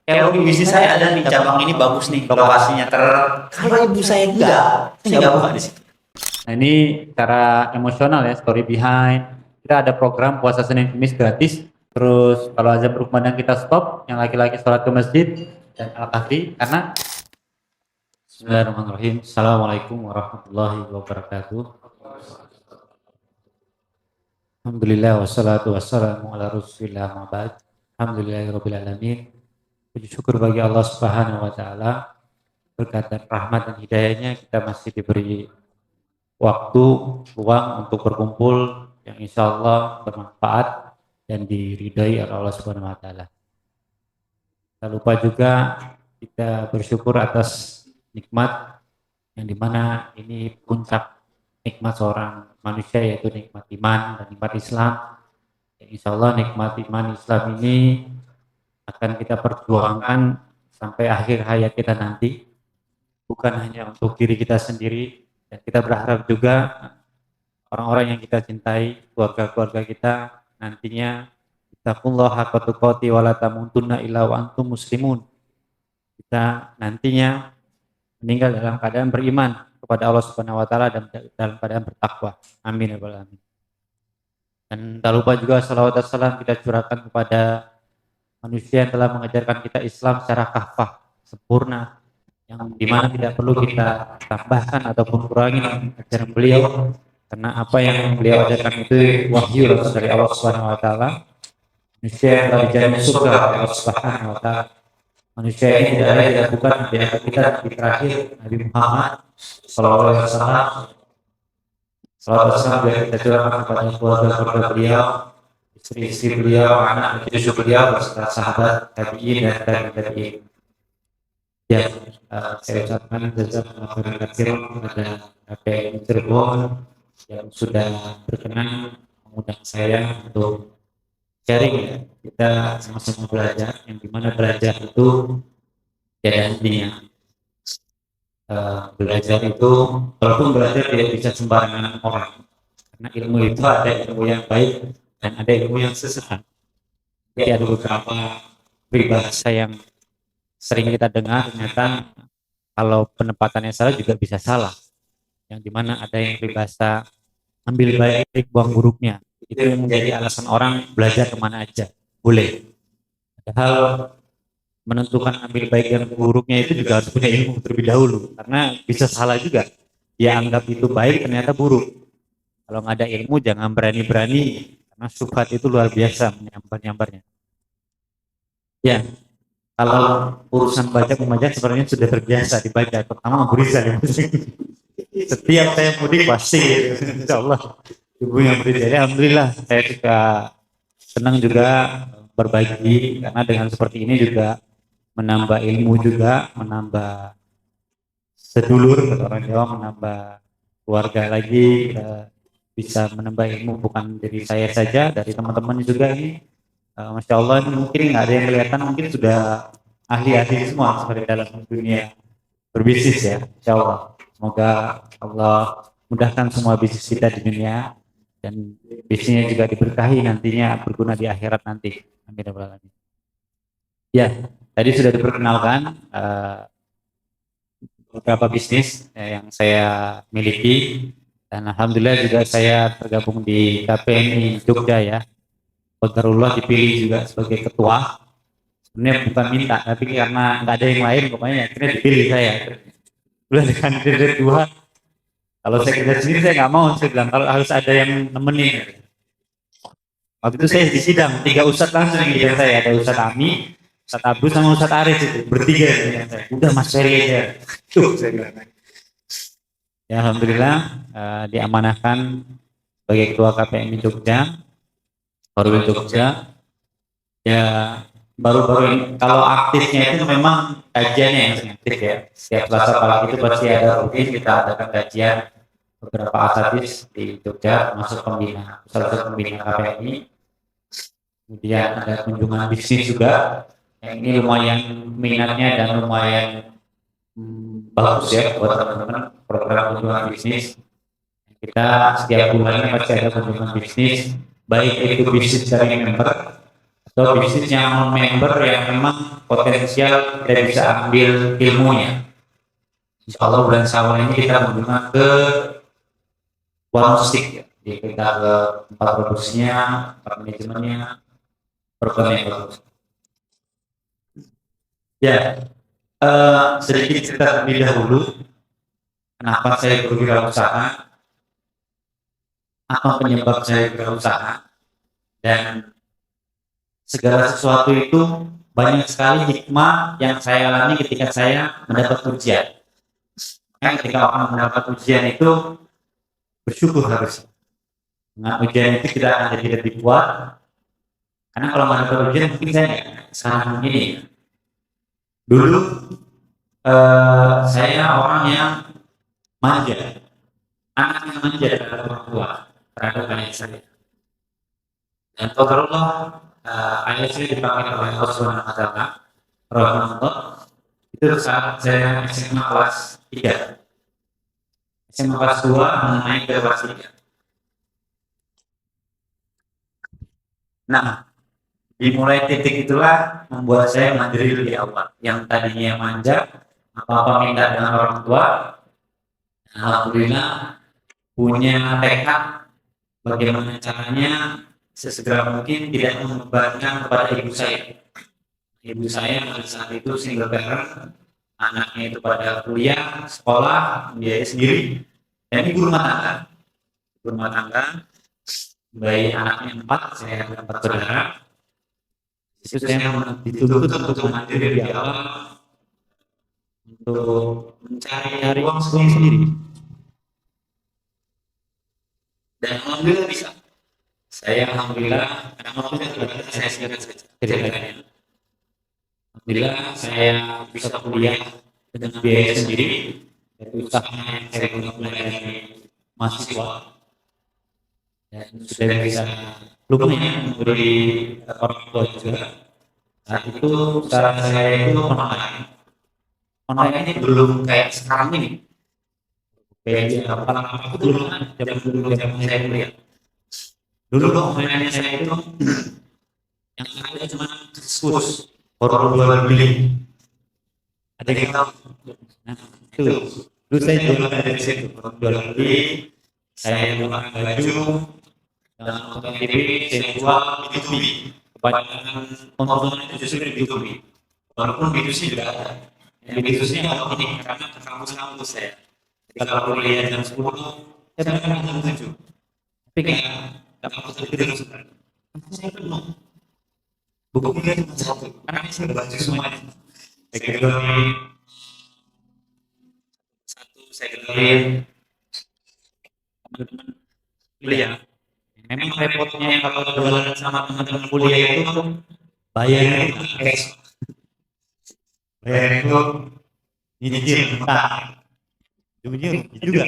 kayak hobi bisnis saya ada nih, cabang ini bagus nih lokasinya kalau ibu saya enggak, saya enggak buka di situ. Nah ini cara emosional ya, story behind. Kita ada program puasa Senin Kamis gratis. Terus kalau azan berkumandang kita stop, yang laki-laki sholat ke masjid dan al-kahfi karena Bismillahirrahmanirrahim. Assalamualaikum warahmatullahi wabarakatuh. Alhamdulillah wassalatu wassalamu ala rasulillah ma'bad. Alhamdulillahirabbil alamin. Puji syukur bagi Allah Subhanahu wa taala. Berkat dan rahmat dan hidayahnya kita masih diberi waktu luang untuk berkumpul yang insya Allah bermanfaat dan diridai oleh Allah Subhanahu wa taala. Tak lupa juga kita bersyukur atas nikmat yang dimana ini puncak nikmat seorang manusia, yaitu nikmat iman dan nikmat Islam. Ya, insya Allah nikmat iman Islam ini akan kita perjuangkan sampai akhir hayat kita nanti, bukan hanya untuk diri kita sendiri, dan kita berharap juga orang-orang yang kita cintai, keluarga-keluarga kita nantinya taqullaha haqqa tuqati wa la tamutunna illa wa antum muslimun. Kita nantinya meninggal dalam keadaan beriman kepada Allah Subhanahu wa taala dan dalam keadaan bertakwa. Amin ya rabbal alamin. Dan tak lupa juga salawat dan salam kita curahkan kepada manusia yang telah mengajarkan kita Islam secara kafah, sempurna, yang dimana tidak perlu kita tambahkan ataupun kurangi ajaran beliau, karena apa yang beliau ajarkan itu wahyu dari Allah Subhanahu wa taala. Manusia yang telah dijamin surga oleh Allah Subhanahu wa taala. Manusia ini tidak lain tidak bukan di antara kita Nabi terakhir, Nabi Muhammad sallallahu alaihi wasallam. Salawat dan salam kita curahkan kepada keluarga-keluarga beliau, istri-istri beliau, anak cucu beliau, beserta sahabat, tabi'in dan tabi'in. Ya, saya ucapkan jazakallahu khairan katsiran kepada KPM Cirebon yang sudah berkenan mengundang saya untuk sharing ya. Kita sama-sama belajar, yang dimana belajar itu ya intinya belajar itu, walaupun belajar tidak bisa sembarangan orang, karena ilmu itu ada ilmu yang baik dan ada ilmu yang sesat. Jadi ada beberapa peribahasa yang sering kita dengar, ternyata kalau penempatannya salah juga bisa salah, yang dimana ada yang peribahasa ambil baik buang buruknya, itu yang menjadi alasan orang belajar kemana aja boleh, padahal menentukan ambil baik dan buruknya itu juga harus punya ilmu terlebih dahulu, karena bisa salah juga, dia anggap itu baik ternyata buruk. Kalau nggak ada ilmu jangan berani-berani, karena syubhat itu luar biasa menyambar-nyambarnya. Ya, kalau urusan baca membaca sebenarnya sudah terbiasa dibaca, terutama Abu Rizal ya. Setiap saya mudik pasti, insya Allah ibu yang mudik. Jadi alhamdulillah saya juga senang juga berbagi, karena dengan seperti ini juga menambah ilmu, juga menambah sedulur, orang Jawa, menambah keluarga lagi, bisa menambah ilmu bukan dari saya saja, dari teman-teman juga ini. Masya Allah, ini mungkin nggak ada yang kelihatan, mungkin sudah ahli-ahli semua seperti dalam dunia berbisnis ya. Insya Allah, semoga Allah mudahkan semua bisnis kita di dunia, dan bisnisnya juga diberkahi nantinya, berguna di akhirat nanti. Amin ya rabbal alamin. Ya, tadi sudah diperkenalkan beberapa bisnis yang saya miliki, dan alhamdulillah juga saya tergabung di KPMI Jogja ya. Qadarullah dipilih juga sebagai ketua. Sebenarnya bukan minta, tapi karena nggak ada yang lain, pokoknya akhirnya dipilih saya. Udah dengan kandidat dua, kalau saya kerja sendiri saya nggak mau, saya bilang kalau harus ada yang nemenin. Waktu itu saya di sidang, 3 ustadz langsung yang saya, ada Ustadz Ami, Ustadz Abdul sama Ustadz Arif, itu bertiga yang saya. Udah Mas Ferry aja. Tuh, saya bilang. Ya alhamdulillah diamanahkan sebagai ketua KPMI Jogja, baru Jogja. Ya baru-baru ini, kalau aktifnya itu memang kajiannya yang aktif ya. Setiap Selasa pagi itu pasti ada rutin kita adakan kajian beberapa asatidz di Jogja, masuk pembina, salah satu pembina KPMI. Kemudian ada kunjungan bisnis juga, yang ini lumayan minatnya dan lumayan bagus ya buat teman-teman, program kunjungan bisnis. Kita setiap bulannya pasti ada kunjungan bisnis, baik itu bisnis dari member atau bisnis yang non-member yang memang potensial kita bisa ambil ilmunya. Insya Allah bulan Syawal ini kita mengunjungi ke One Stick, ya. Jadi kita ke tempat produksinya, tempat manajemennya, program yang bagus. Ya, sedikit cerita terlebih dahulu. Kenapa saya berwirausaha? Apa penyebab saya berwirausaha? Dan segala sesuatu itu banyak sekali hikmah yang saya alami ketika saya mendapat ujian. Kan ketika orang mendapat ujian itu bersyukur harus. Dengan ujian itu kita akan jadi lebih kuat. Karena kalau mendapat ujian mungkin saya sekarang ini. Dulu saya orang yang manja, anak yang manja terhadap orang tua, terhadap ayah saya. Dan qadarullah ayah saya dipanggil oleh Allah Subhanahu wa taala, rahmatullah. Itu saat saya SMA kelas 3. SMA kelas 2 naik ke kelas 3. Nah, dimulai titik itulah membuat saya mandiri di Allah. Yang tadinya manja, apa-apa minta dengan orang tua, alhamdulillah punya tekad bagaimana caranya sesegera mungkin tidak membebankan kepada ibu saya. Ibu saya pada saat itu single parent, anaknya itu pada kuliah, sekolah, biaya sendiri, dan ibu rumah tangga. Ibu rumah tangga, bayi anaknya 4, saya 4 saudara. Itu saya dituntut untuk mandiri di awal, untuk mencari uang sendiri. Dan alhamdulillah bisa. Saya alhamdulillah, karena waktu itu saya singkat saja ceritanya. Alhamdulillah saya bisa kuliah dengan biaya sendiri, yaitu usaha yang saya mulai dari mahasiswa. Dan sudah bisa lumayan memberi orang tua juga. Saat itu cara saya itu online. Online ini belum kayak sekarang ini. PJ apa itu belum ada zaman saya kuliah. Dulu online saya itu yang ada cuma khusus orang jual beli. Ada yang tahu? Nah, itu. Dulu saya jual dari situ. Orang jual beli, saya jual baju, dan nonton TV, saya jual B2B. Kebanyakan konsumen itu justru B2B. Walaupun B2C juga ada. Yang B2C kalau ini karena ke kampus-kampus saya. Kalau kuliah jam 10, saya berangkat jam 7. Tapi kayak dapat tidur sebenarnya. Saya penuh. Buku kuliah cuma 1, karena saya sudah baca semuanya. Saya gedein satu, saya gedein teman-teman kuliah. Memang repotnya kalau jualan sama teman-teman kuliah itu bayarnya itu cash. Bayar itu nyicil mentah. Jujur juga.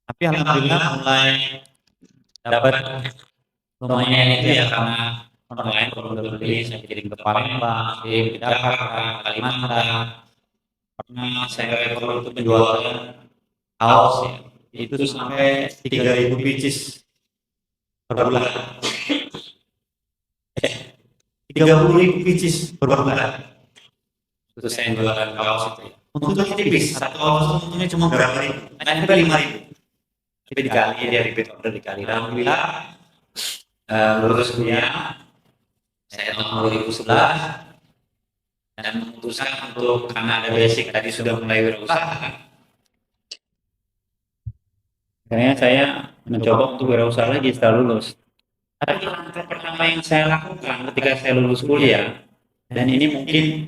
Tapi alhamdulillah mulai dapat lumayan itu ya karena online kalau udah beli saya kirim ke Palembang, kirim ke Jakarta, Kalimantan. Pernah saya perlu untuk penjualan kaos ya, itu sampai 3.000 pieces per bulan. 30.000 pieces per bulan. Itu saya jualan kaos itu. Untungnya tipis, satu kaos untungnya cuma berapa ribu? Naik ke 5.000. Tapi dikali dia repeat order dikali. Alhamdulillah lulus kuliah saya tahun 2011 dan memutuskan untuk karena ada basic tadi sudah mulai wirausaha. Akhirnya saya mencoba untuk wirausaha lagi setelah lulus. Tapi langkah pertama yang saya lakukan ketika saya lulus kuliah, dan ini mungkin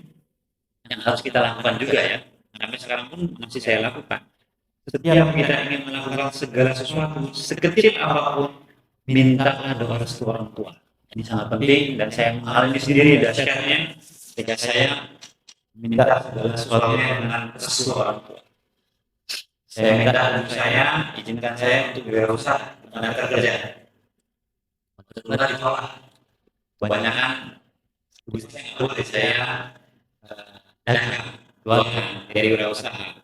yang harus kita lakukan juga ya, sampai sekarang pun masih saya lakukan. Setiap kita ingin melakukan segala sesuatu, sekecil apapun, mintalah doa restu orang tua. Ini sangat penting dan saya mengalami sendiri dahsyatnya ketika saya minta segala sesuatu dengan restu orang tua. Saya minta ibu saya, izinkan saya untuk berwirausaha dengan kerja. Benar ditolak. Kebanyakan ibu saya boleh saya dagang, jualan dari wirausaha.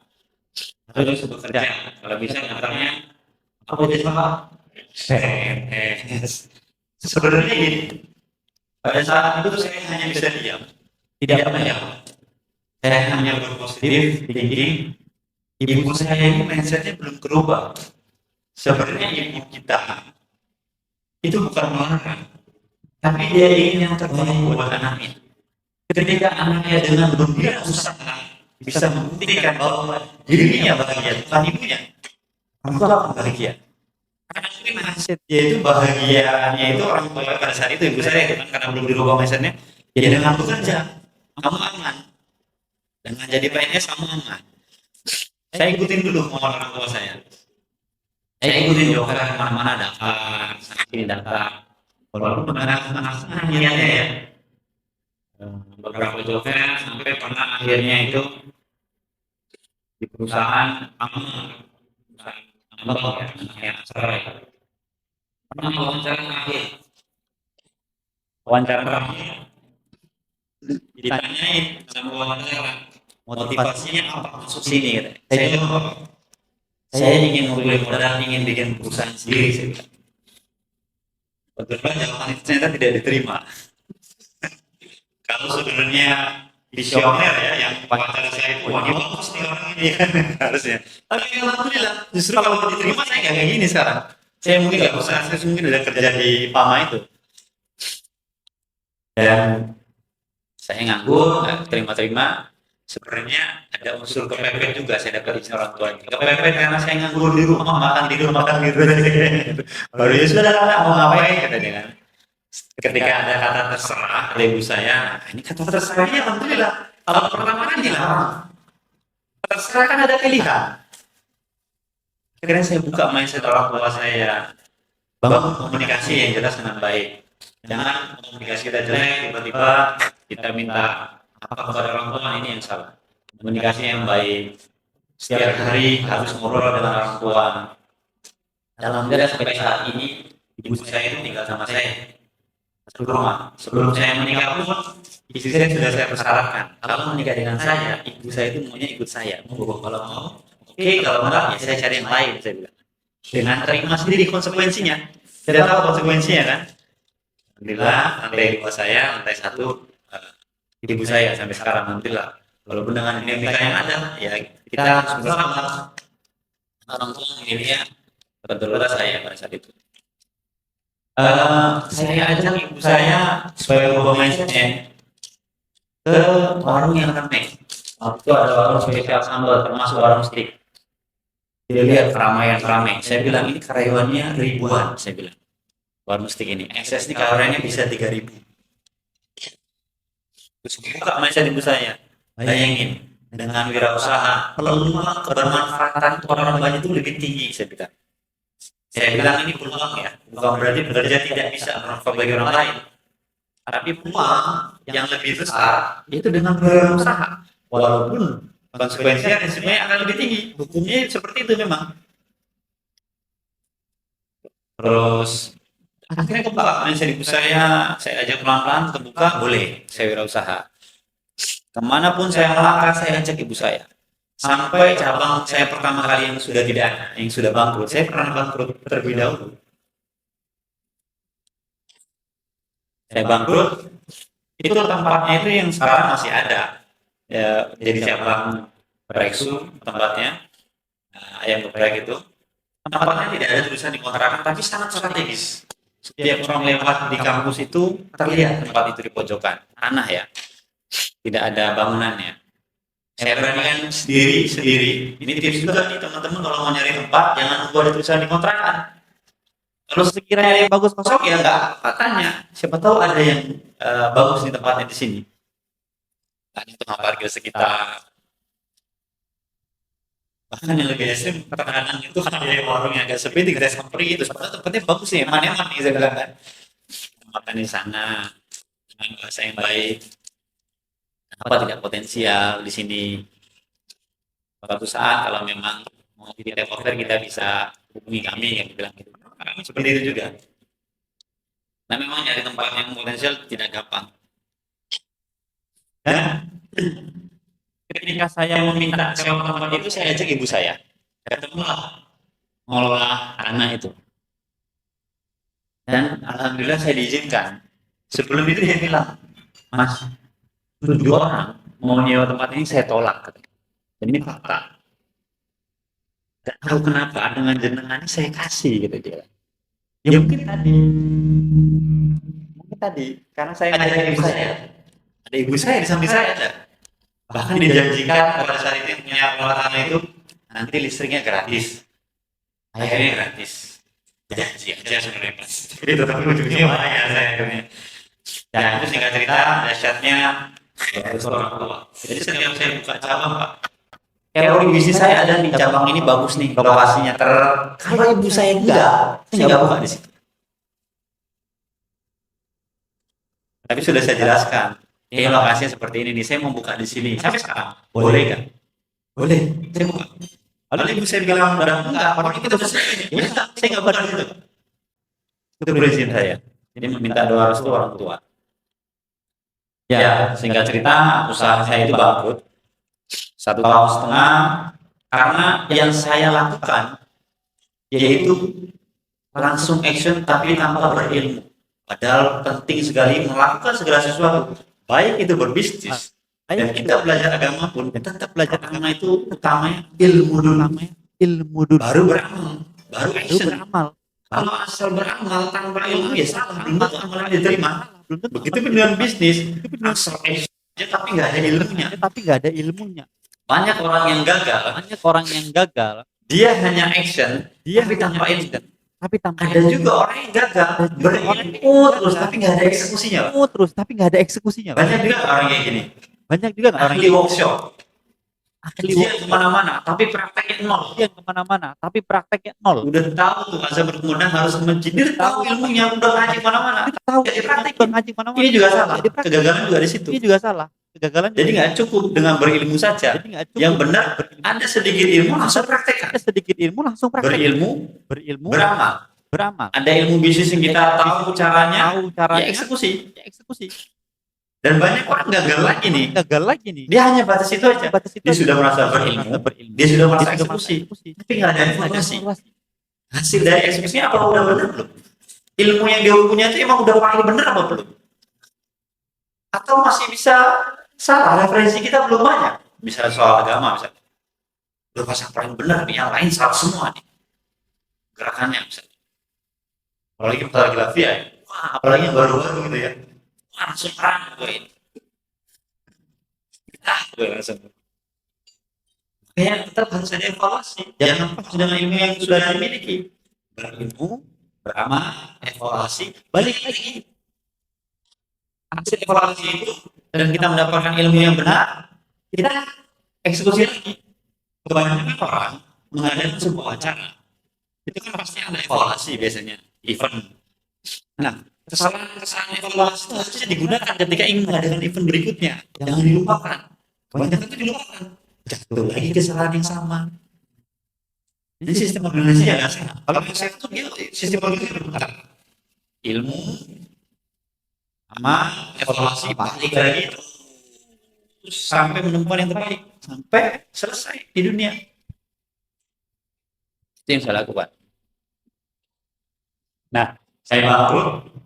Harus bekerja. Kalau bisa antaranya apa jadi apa? Sebenarnya gini, Pada saat itu saya hanya bisa diam, tidak banyak. Saya hanya berpositif thinking. Ibu saya ini mindsetnya belum berubah. Sebenarnya ibu kita itu bukan melarang, tapi dia ingin yang terbaik buat anaknya. Ketika anaknya dengan berwirausaha bisa membuktikan bahwa dirinya bahagia, bukan ibunya, orang tua akan bahagia. Karena mungkin mindset dia itu bahagianya itu orang tua pada saat itu ibu saya kan karena belum dirubah mindsetnya, ya dengan bekerja, kamu aman. Dengan jadi PNS kamu aman. Saya ikutin dulu mau orang tua saya. Saya ikutin Joker kemana-mana daftar, sini daftar. Walaupun mengenal niatnya ya. Beberapa Joker sampai pernah akhirnya itu di perusahaan ambang ya, kayak Astra ya. Pernah wawancara terakhir, ditanyain sama wawancara, motivasinya apa masuk sini? Gitu. Saya jawab, saya ingin memulai modal, ingin bikin perusahaan sendiri. Saya bilang. Kebetulan jawaban itu ternyata tidak diterima. Kalau sebenarnya visioner ya, yang wawancara saya itu, wah ini bagus nih orang ini kan harusnya. Tapi alhamdulillah, justru kalau diterima saya nggak kayak gini sekarang. Saya mungkin nggak usah, saya mungkin udah kerja di Pama itu. Dan saya nganggur, nggak terima-terima. Sebenarnya ada unsur kepepet juga, saya dapat izin orang tua. Kepepet karena saya nganggur di rumah, makan di rumah, makan gitu. Baru ya sudah lah, mau ngapain, kata dia kan. Ketika ada kata terserah dari ibu saya, nah, ini kata terserahnya alhamdulillah. Kalau pertama kan dilarang. Terserah kan ada pilihan. Akhirnya saya buka mindset orang tua saya, bangun komunikasi yang jelas dengan baik. Jangan komunikasi kita jelek, tiba-tiba kita minta apa kepada orang tua, ini yang salah. Komunikasi yang baik. Setiap hari harus ngobrol dengan orang tua. Alhamdulillah sampai saat ini ibu saya itu tinggal sama saya satu rumah. Sebelum saya menikah pun istri saya sudah saya persyaratkan kalau menikah dengan saya, ibu saya itu maunya ikut saya. Mau kalau mau, oke, kalau enggak ya saya cari yang lain, saya bilang. Dengan terima sendiri konsekuensinya. Saya tahu konsekuensinya kan. Alhamdulillah lantai 2 saya, lantai 1 ibu saya sampai sekarang alhamdulillah. Walaupun dengan dinamika yang ada, ya kita harus bersama. Orang tua memilihnya betul-betul saya pada saat itu. Saya ajak ibu saya supaya berubah mindsetnya ke warung yang ramai. Waktu itu ada warung spesial sambal, termasuk warung steak. Dia lihat keramaian ramai. Saya bilang ini karyawannya ribuan. Saya bilang warung steak ini, ekses ini karyawannya bisa 3.000. Terus buka mindset ibu saya. Bayangin dengan wirausaha, peluang kebermanfaatan orang banyak itu lebih tinggi. Saya bilang ini peluang ya, bukan berarti bekerja tidak bisa bermanfaat bagi orang lain. Tapi peluang yang lebih besar itu dengan berusaha. Walaupun konsekuensinya resikonya akan lebih tinggi. Hukumnya seperti itu memang. Terus akhirnya kebuka mindset ibu saya ajak pelan-pelan kebuka, boleh saya wirausaha. Kemanapun saya melangkah, saya ajak ibu saya. Sampai cabang saya pertama kali yang sudah tidak ada, yang sudah bangkrut, saya pernah bangkrut terlebih dahulu. Saya bangkrut, itu tempatnya itu yang sekarang masih ada. Ya, jadi cabang Breksu tempatnya, ayam geprek itu. Tempatnya tidak ada tulisan di kontrakan, tapi sangat strategis. Setiap orang lewat di kampus itu terlihat tempat itu di pojokan, tanah ya, tidak ada bangunannya. Saya beranikan sendiri. Ini tips juga nih teman-teman kalau mau nyari tempat, jangan nunggu ada tulisan di kontrakan. Kalau sekiranya ada yang bagus kosong ya enggak, tanya. Siapa tahu ada yang bagus di tempatnya di sini. Tanya tukang parkir sekitar. Bahkan yang lebih ekstrim, terkadang itu ada warung yang agak sepi, kita samperin itu. Sebenarnya tempatnya bagus nih, eman-eman nih saya bilang kan. Makan di sana, dengan bahasa yang baik. Apa tidak potensial di sini? Suatu saat kalau memang mau di take over kita bisa hubungi kami yang bilang gitu. Kami seperti itu juga. Nah memang nyari tempat yang potensial tidak gampang. Dan ketika saya meminta sewa tempat itu saya ajak ibu saya. Ketemulah mengelola tanah itu. Dan alhamdulillah saya diizinkan. Sebelum itu dia bilang, Mas, 7 orang mau nyewa tempat ini saya tolak. Dan ini fakta. Gak tahu kenapa dengan jenengan ini saya kasih gitu dia. Ya mungkin tadi karena saya ngajak ibu saya. Ada ibu saya di samping saya ada. Bahkan dijanjikan pada saat itu yang punya rumah tangga itu nanti listriknya gratis, airnya gratis. Janji aja sebenarnya Mas. Jadi tetap ujungnya bahaya saya akhirnya. Dan itu singkat cerita dahsyatnya orang tua. Jadi setiap saya buka cabang Pak, teori bisnis saya ada nih cabang ini bagus nih lokasinya kalau ibu saya enggak, saya nggak buka di situ. Tapi sudah saya jelaskan, ini lokasinya seperti ini nih, saya mau buka di sini. Sampai sekarang, boleh kan? Boleh, saya buka. Lalu ibu saya bilang, enggak, orang kita udah selesai. Ya, saya nggak buka di situ. Itu prinsip saya. Jadi meminta doa restu orang tua. Ya, singkat cerita, usaha saya itu bangkrut 1,5 tahun karena yang saya lakukan yaitu langsung action tapi tanpa berilmu. Padahal penting sekali melakukan segala sesuatu, baik itu berbisnis dan kita belajar agama pun tetap belajar agama itu utamanya ilmu dulu, baru beramal, baru action. Kalau asal beramal tanpa ilmu ya salah, belum tentu amalan diterima. Begitu pun dengan bisnis, asal action aja tapi nggak ada ilmunya. Banyak orang yang gagal, dia hanya action, tapi tanpa action. Ada juga orang yang gagal, berilmu terus tapi nggak ada eksekusinya. Banyak juga orang kayak gini. Ahli workshop, dia kemana-mana, tapi prakteknya nol. Udah tahu tuh azab berkemudian harus ke masjid, dia tahu ilmunya, udah ngaji kemana-mana, jadi praktek. Ini juga salah, kegagalan juga di situ. Jadi nggak cukup dengan berilmu saja. Yang benar ada sedikit ilmu langsung praktekkan. Berilmu, beramal. Ada ilmu bisnis yang kita tahu caranya, ya eksekusi. Dan banyak orang gagal lagi nih. Dia hanya batas itu aja. Dia sudah merasa berilmu, dia sudah merasa eksekusi, tapi nggak ada informasi. Hasil dari eksekusinya apa udah benar belum? Ilmu yang dia punya itu emang udah paling benar apa belum? Atau masih bisa salah, referensi kita belum banyak. Misalnya soal agama, misalnya udah pasang paling benar nih, yang lain salah semua nih gerakannya misalnya. Apalagi masalah khilafiyah ya. Wah, apalagi yang baru-baru gitu ya. Wah, langsung perang gue ini. Gue langsung. Kayaknya tetap harus ada evaluasi. Jangan pas dengan ilmu yang sudah dimiliki. Berilmu, beramal, evaluasi, balik lagi. Hasil evaluasi itu dan kita mendapatkan ilmu yang benar, kita eksekusi lagi. Kebanyakan orang mengadakan sebuah acara, itu kan pasti ada evaluasi biasanya, event. Nah, kesalahan evaluasi itu harusnya digunakan ketika ingin mengadakan event berikutnya. Jangan dilupakan. Kebanyakan itu dilupakan. Jatuh lagi kesalahan yang sama. Ini sistem organisasi yang nggak salah. Kalau yang saya itu dia sistem organisasi benar. Ilmu, sama evaluasi balik lagi terus sampai menemukan yang terbaik sampai selesai di dunia. Itu yang saya lakukan. Nah, saya bangkrut.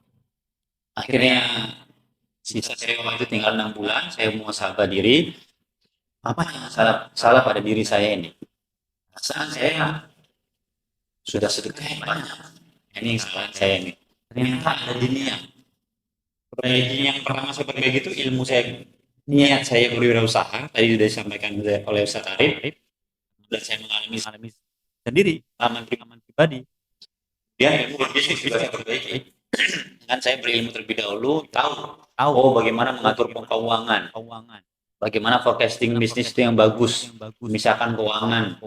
Akhirnya sisa saya waktu itu tinggal 6 bulan. Saya muhasabah diri. Apa yang salah pada diri saya ini? Perasaan saya sudah sedekah yang banyak. Ini yang salah saya ini. Ternyata ada di niat. Perbaiki yang pertama saya perbaiki itu ilmu saya, niat saya berwirausaha tadi sudah disampaikan oleh Ustaz Arif dan saya mengalami sendiri pengalaman pribadi. Dia ilmu berbisnis juga saya perbaiki. Kan saya berilmu terlebih dahulu, tahu bagaimana mengatur keuangan, bagaimana forecasting bisnis itu yang bagus, misalkan keuangan,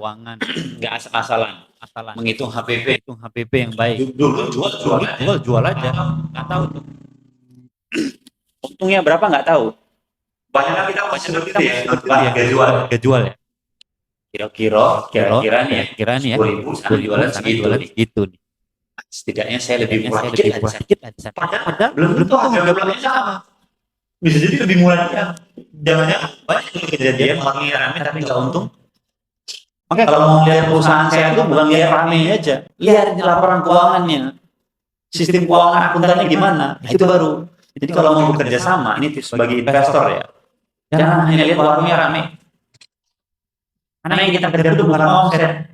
nggak asal-asalan, menghitung HPP yang baik. Dulu jual aja, nggak tahu tuh. Untungnya berapa nggak tahu. Banyak kita masih seperti itu ya, nggak jual ya. Kira-kira nih ya, 10.000 jualan segitu nih. Setidaknya saya lebih murah dikit lah. Padahal belum tentu harga sama. Bisa jadi lebih murah ya. Jangan-jangan banyak kejadian orang yang rame tapi nggak untung. Oke, kalau mau lihat perusahaan saya itu bukan lihat rame aja, lihat di laporan keuangannya, sistem keuangan akuntannya gimana. Nah, itu baru Jadi kalau mau bekerja sama, ini tips bagi investor ya. Jangan hanya lihat warungnya rame. Karena yang kita kejar itu bukan omset,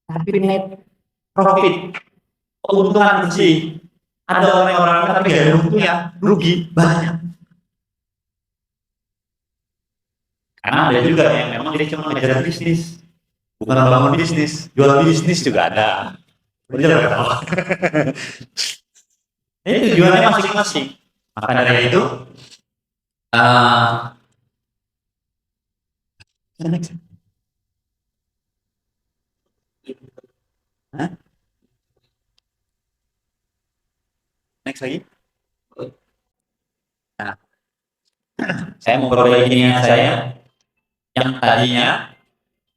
tapi net profit, keuntungan bersih. Ada orang-orang tapi gak ada untungnya, rugi banyak. Karena ada juga yang memang dia cuma ngejar bisnis, bukan bangun bisnis, jual bisnis juga ada. Betul apa? Ini tujuannya masing-masing. Maka dari itu, uh, next. Hah? Next lagi. Nah, saya mau perbaiki niat saya yang tadinya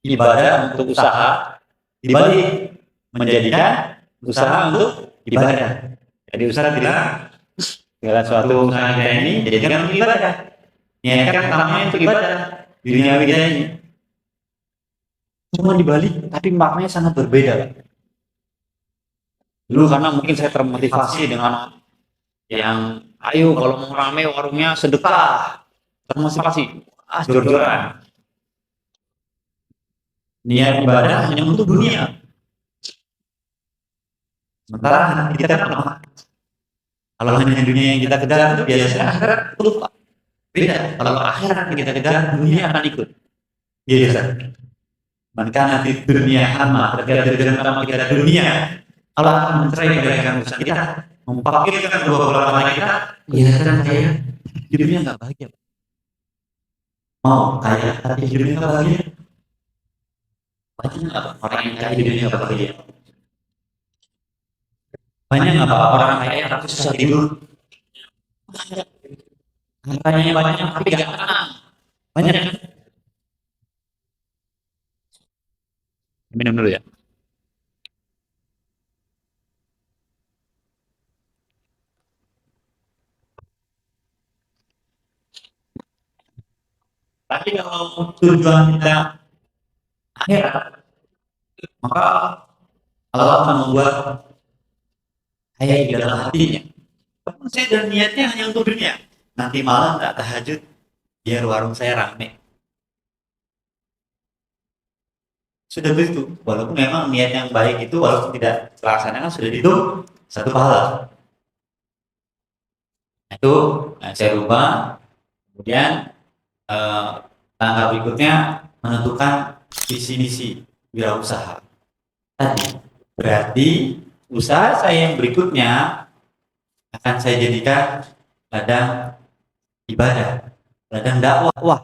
ibadah untuk usaha dibalik menjadikan usaha untuk ibadah. Jadi usaha bilang segala suatu usaha kita ini jadikan untuk ibadah. Niatkan namanya untuk ibadah di dunia kita ini. Cuma dibalik, tapi maknanya sangat berbeda. Dulu karena mungkin saya termotivasi dengan yang ayo kalau mau rame warungnya sedekah, termotivasi, jor-joran. Niat ibadah hanya untuk dunia. Sementara kita kan apa? Kalau hanya dunia yang kita kejar itu biasanya akhirat lupa. Beda. Kalau akhirat yang kita kejar, dunia akan ikut. Biasa. Maka nanti dunia hama terkait dengan nama kita dunia. Allah akan mencerai dari urusan kita, mempakirkan dua bola mata kita. Iya kan saya hidupnya nggak bahagia. Mau kaya tapi hidupnya nggak bahagia. Banyak nggak orang yang kaya hidupnya nggak bahagia? Banyak nggak orang kaya tapi susah tidur? Hartanya banyak tapi nggak tenang. Banyak. Minum dulu ya. Tapi kalau tujuan kita akhirat, maka Allah akan membuat kaya di dalam hatinya. Saya dan niatnya hanya untuk dunia. Nanti malam tak tahajud, biar warung saya rame. Sudah begitu, walaupun memang niat yang baik itu walaupun tidak terlaksanakan sudah dihitung satu pahala. Itu saya rubah. Kemudian langkah berikutnya menentukan visi misi wirausaha. Tadi berarti usaha saya yang berikutnya akan saya jadikan ladang ibadah, ladang dakwah. Wah,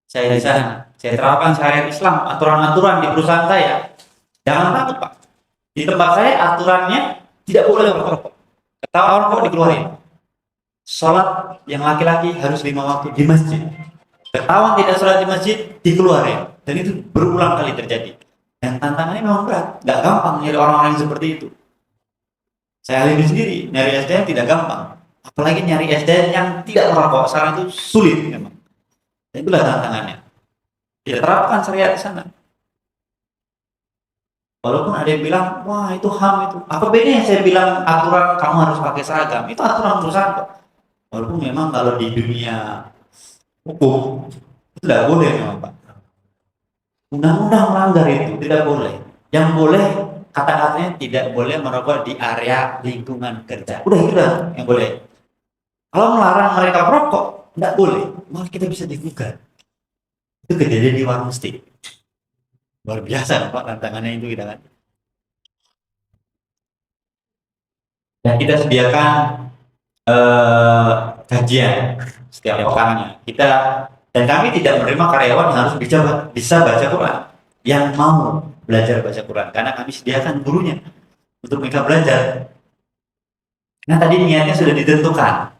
saya di sana, saya terapkan syariat Islam, aturan-aturan di perusahaan saya. Jangan takut Pak, di tempat saya aturannya tidak boleh merokok. Ketahuan rokok dikeluarin. Sholat yang laki-laki harus 5 waktu di masjid. Ketahuan tidak sholat di masjid dikeluarin. Dan itu berulang kali terjadi. Dan tantangannya memang berat, nggak gampang nyari orang-orang yang seperti itu. Saya alami sendiri, nyari SDM tidak gampang. Apalagi nyari SDM yang tidak merokok, sekarang itu sulit memang. Dan itulah tantangannya. Kita terapkan syariat di sana. Walaupun ada yang bilang, wah itu HAM itu. Apa bedanya saya bilang aturan kamu harus pakai seragam? Itu aturan perusahaan kok. Walaupun memang kalau di dunia hukum itu tidak boleh memang Pak. Undang-undang melanggar itu tidak boleh. Yang boleh kata-katanya tidak boleh merokok di area lingkungan kerja. Udah itu yang boleh. Kalau melarang mereka merokok, tidak boleh. Malah kita bisa digugat. Itu kejadian di warung steak. Luar biasa Pak tantangannya itu kita kan. Dan kita sediakan kajian setiap pekannya. Kita dan kami tidak menerima karyawan yang harus bisa baca Quran. Yang mau belajar baca Quran karena kami sediakan gurunya untuk mereka belajar. Nah tadi niatnya sudah ditentukan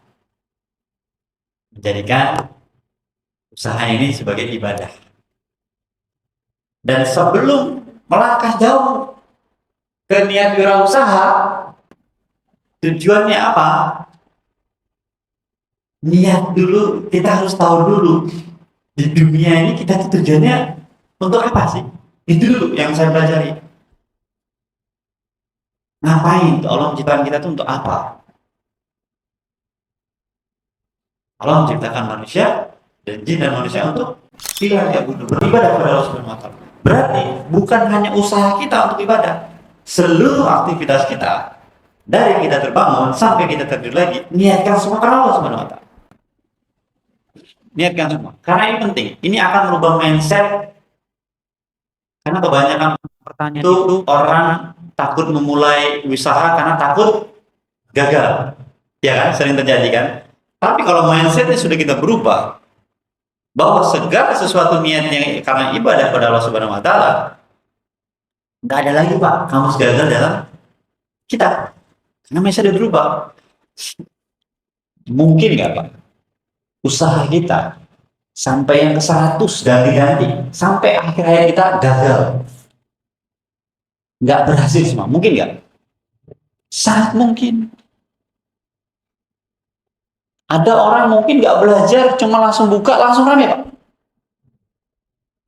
menjadikan usaha ini sebagai ibadah. Dan sebelum melangkah jauh ke niat wirausaha, tujuannya apa? Niat dulu, kita harus tahu dulu di dunia ini kita tujuannya untuk apa sih? Itu dulu yang saya pelajari. Ngapain? Allah menciptakan kita itu untuk apa? Allah menciptakan manusia dan jin dan manusia untuk tidak beribadah kepada Allah Subhanahu wa taala. Berarti bukan hanya usaha kita untuk ibadah. Seluruh aktivitas kita dari kita terbangun sampai kita tidur lagi, niatkan semua karena Allah Subhanahu wa taala. Niatkan semua. Karena ini penting. Ini akan merubah mindset. Karena kebanyakan pertanyaan itu orang takut memulai usaha karena takut gagal. Ya kan, sering terjadi kan? Tapi kalau mindsetnya sudah kita berubah, bahwa segala sesuatu niatnya karena ibadah pada Allah Subhanahu wa taala, nggak ada lagi Pak kamu gagal dalam kita. Karena mindset sudah berubah. Mungkin nggak Pak? Usaha kita sampai yang ke 100 ganti-ganti, sampai akhir hayat kita gagal. Nggak berhasil semua. Mungkin nggak? Sangat mungkin. Ada orang mungkin nggak belajar, cuma langsung buka, langsung rame Pak.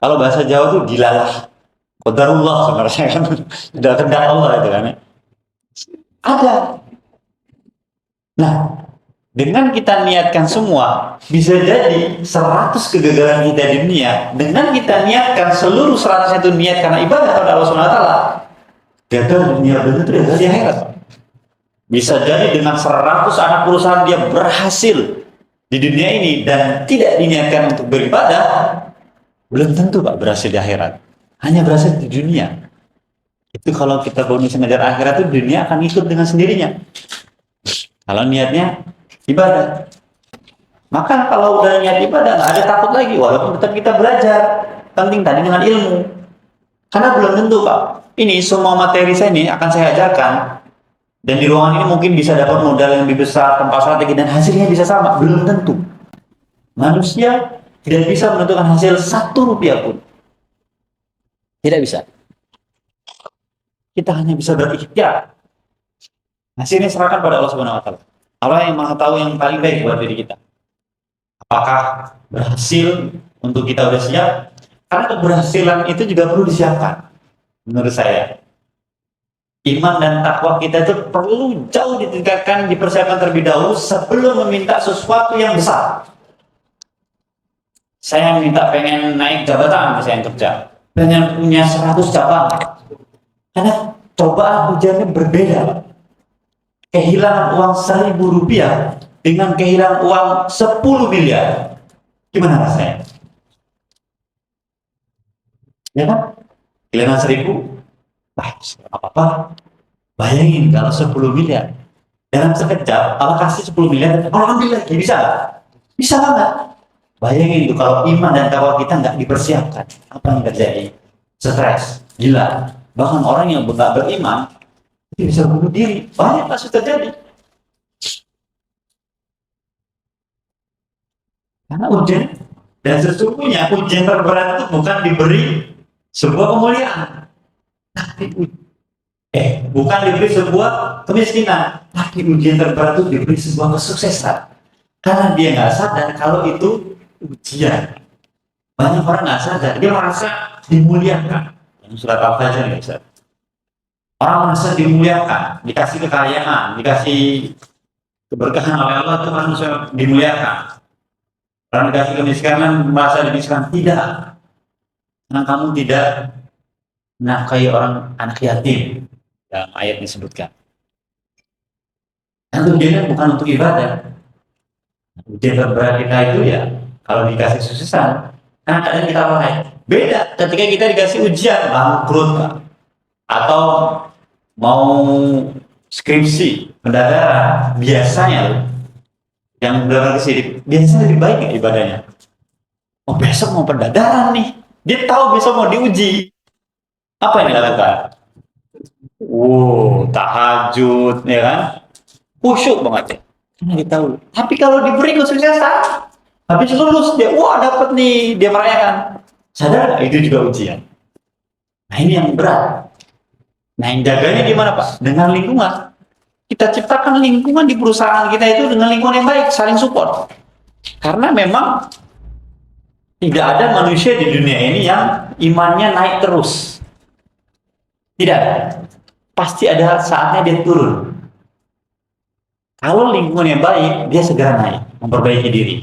Kalau bahasa Jawa tuh dilalah. Qadarullah sebenarnya kan. Sudah kehendak Allah itu kan. Ada. Nah, dengan kita niatkan semua, bisa jadi 100 kegagalan kita di dunia, dengan kita niatkan seluruh 100 itu niat karena ibadah kepada Allah SWT, gagal di dunia belum tentu gagal di akhirat. Bisa jadi dengan 100 anak perusahaan dia berhasil di dunia ini dan tidak diniatkan untuk beribadah, belum tentu Pak berhasil di akhirat. Hanya berhasil di dunia. Itu kalau kita bonus mengejar akhirat itu dunia akan ikut dengan sendirinya. Kalau niatnya ibadah. Maka kalau udah niat ibadah nggak ada takut lagi, walaupun tetap kita belajar. Penting tadi dengan ilmu. Karena belum tentu Pak. Ini semua materi saya ini akan saya ajarkan. Dan di ruangan ini mungkin bisa dapat modal yang lebih besar, tempat strategi, dan hasilnya bisa sama. Belum tentu. Manusia tidak bisa menentukan hasil 1 rupiah pun. Tidak bisa. Kita hanya bisa berikhtiar. Hasilnya serahkan pada Allah Subhanahu wa taala. Allah yang Maha tahu yang paling baik buat diri kita. Apakah berhasil untuk kita udah siap? Karena keberhasilan itu juga perlu disiapkan. Menurut saya. Iman dan takwa kita itu perlu jauh ditingkatkan, dipersiapkan terlebih dahulu sebelum meminta sesuatu yang besar. Saya minta pengen naik jabatan, saya yang kerja. Pengen punya 100 cabang. Karena cobaan ujiannya berbeda. Kehilangan uang 1.000 rupiah dengan kehilangan uang 10 miliar. Gimana rasanya? Ya kan? Kehilangan 1.000, apa-apa. Bayangin kalau 10 miliar. Dalam sekejap, Allah kasih 10 miliar, Allah ambil lagi. Bisa nggak? Bisa banget. Bayangin itu kalau iman dan takwa kita nggak dipersiapkan. Apa yang terjadi? Stres, gila. Bahkan orang yang nggak beriman, dia bisa bunuh diri. Banyak kasus terjadi. Karena ujian, dan sesungguhnya ujian terberat itu bukan diberi sebuah kemuliaan. Tapi bukan diberi sebuah kemiskinan, tapi ujian terberat itu diberi sebuah kesuksesan. Karena dia nggak sadar kalau itu ujian. Banyak orang nggak sadar, dia merasa dimuliakan. Yang surat Al-Fajr nih, Ustaz. Orang merasa dimuliakan, dikasih kekayaan, dikasih keberkahan oleh Allah itu manusia dimuliakan. Orang dikasih kemiskinan merasa dimiskinkan, tidak. Karena kamu tidak nafkahi orang anak yatim. Dalam ayat disebutkan. Dan tujuannya bukan untuk ibadah. Ujian terberat kita itu ya kalau dikasih suksesan, karena kadang kita lalai. Beda ketika kita dikasih ujian bangkrut Pak. Atau mau skripsi mendadak, biasanya yang belakang kesini biasanya lebih baik nggak ibadahnya. Oh besok mau pendadaran nih, dia tahu besok mau diuji. Apa yang dilakukan? Tahajud, ya kan? Khusyuk banget ya. Karena dia tahu. Tapi kalau diberi kesuksesan, habis lulus dia, dapat nih, dia merayakan. Sadar nggak? Itu juga ujian. Nah ini yang berat. Nah yang jaganya gimana Pak? Dengan lingkungan. Kita ciptakan lingkungan di perusahaan kita itu dengan lingkungan yang baik, saling support. Karena memang tidak ada manusia di dunia ini yang imannya naik terus. Tidak ada. Pasti ada saatnya dia turun. Kalau lingkungannya baik, dia segera naik, memperbaiki diri.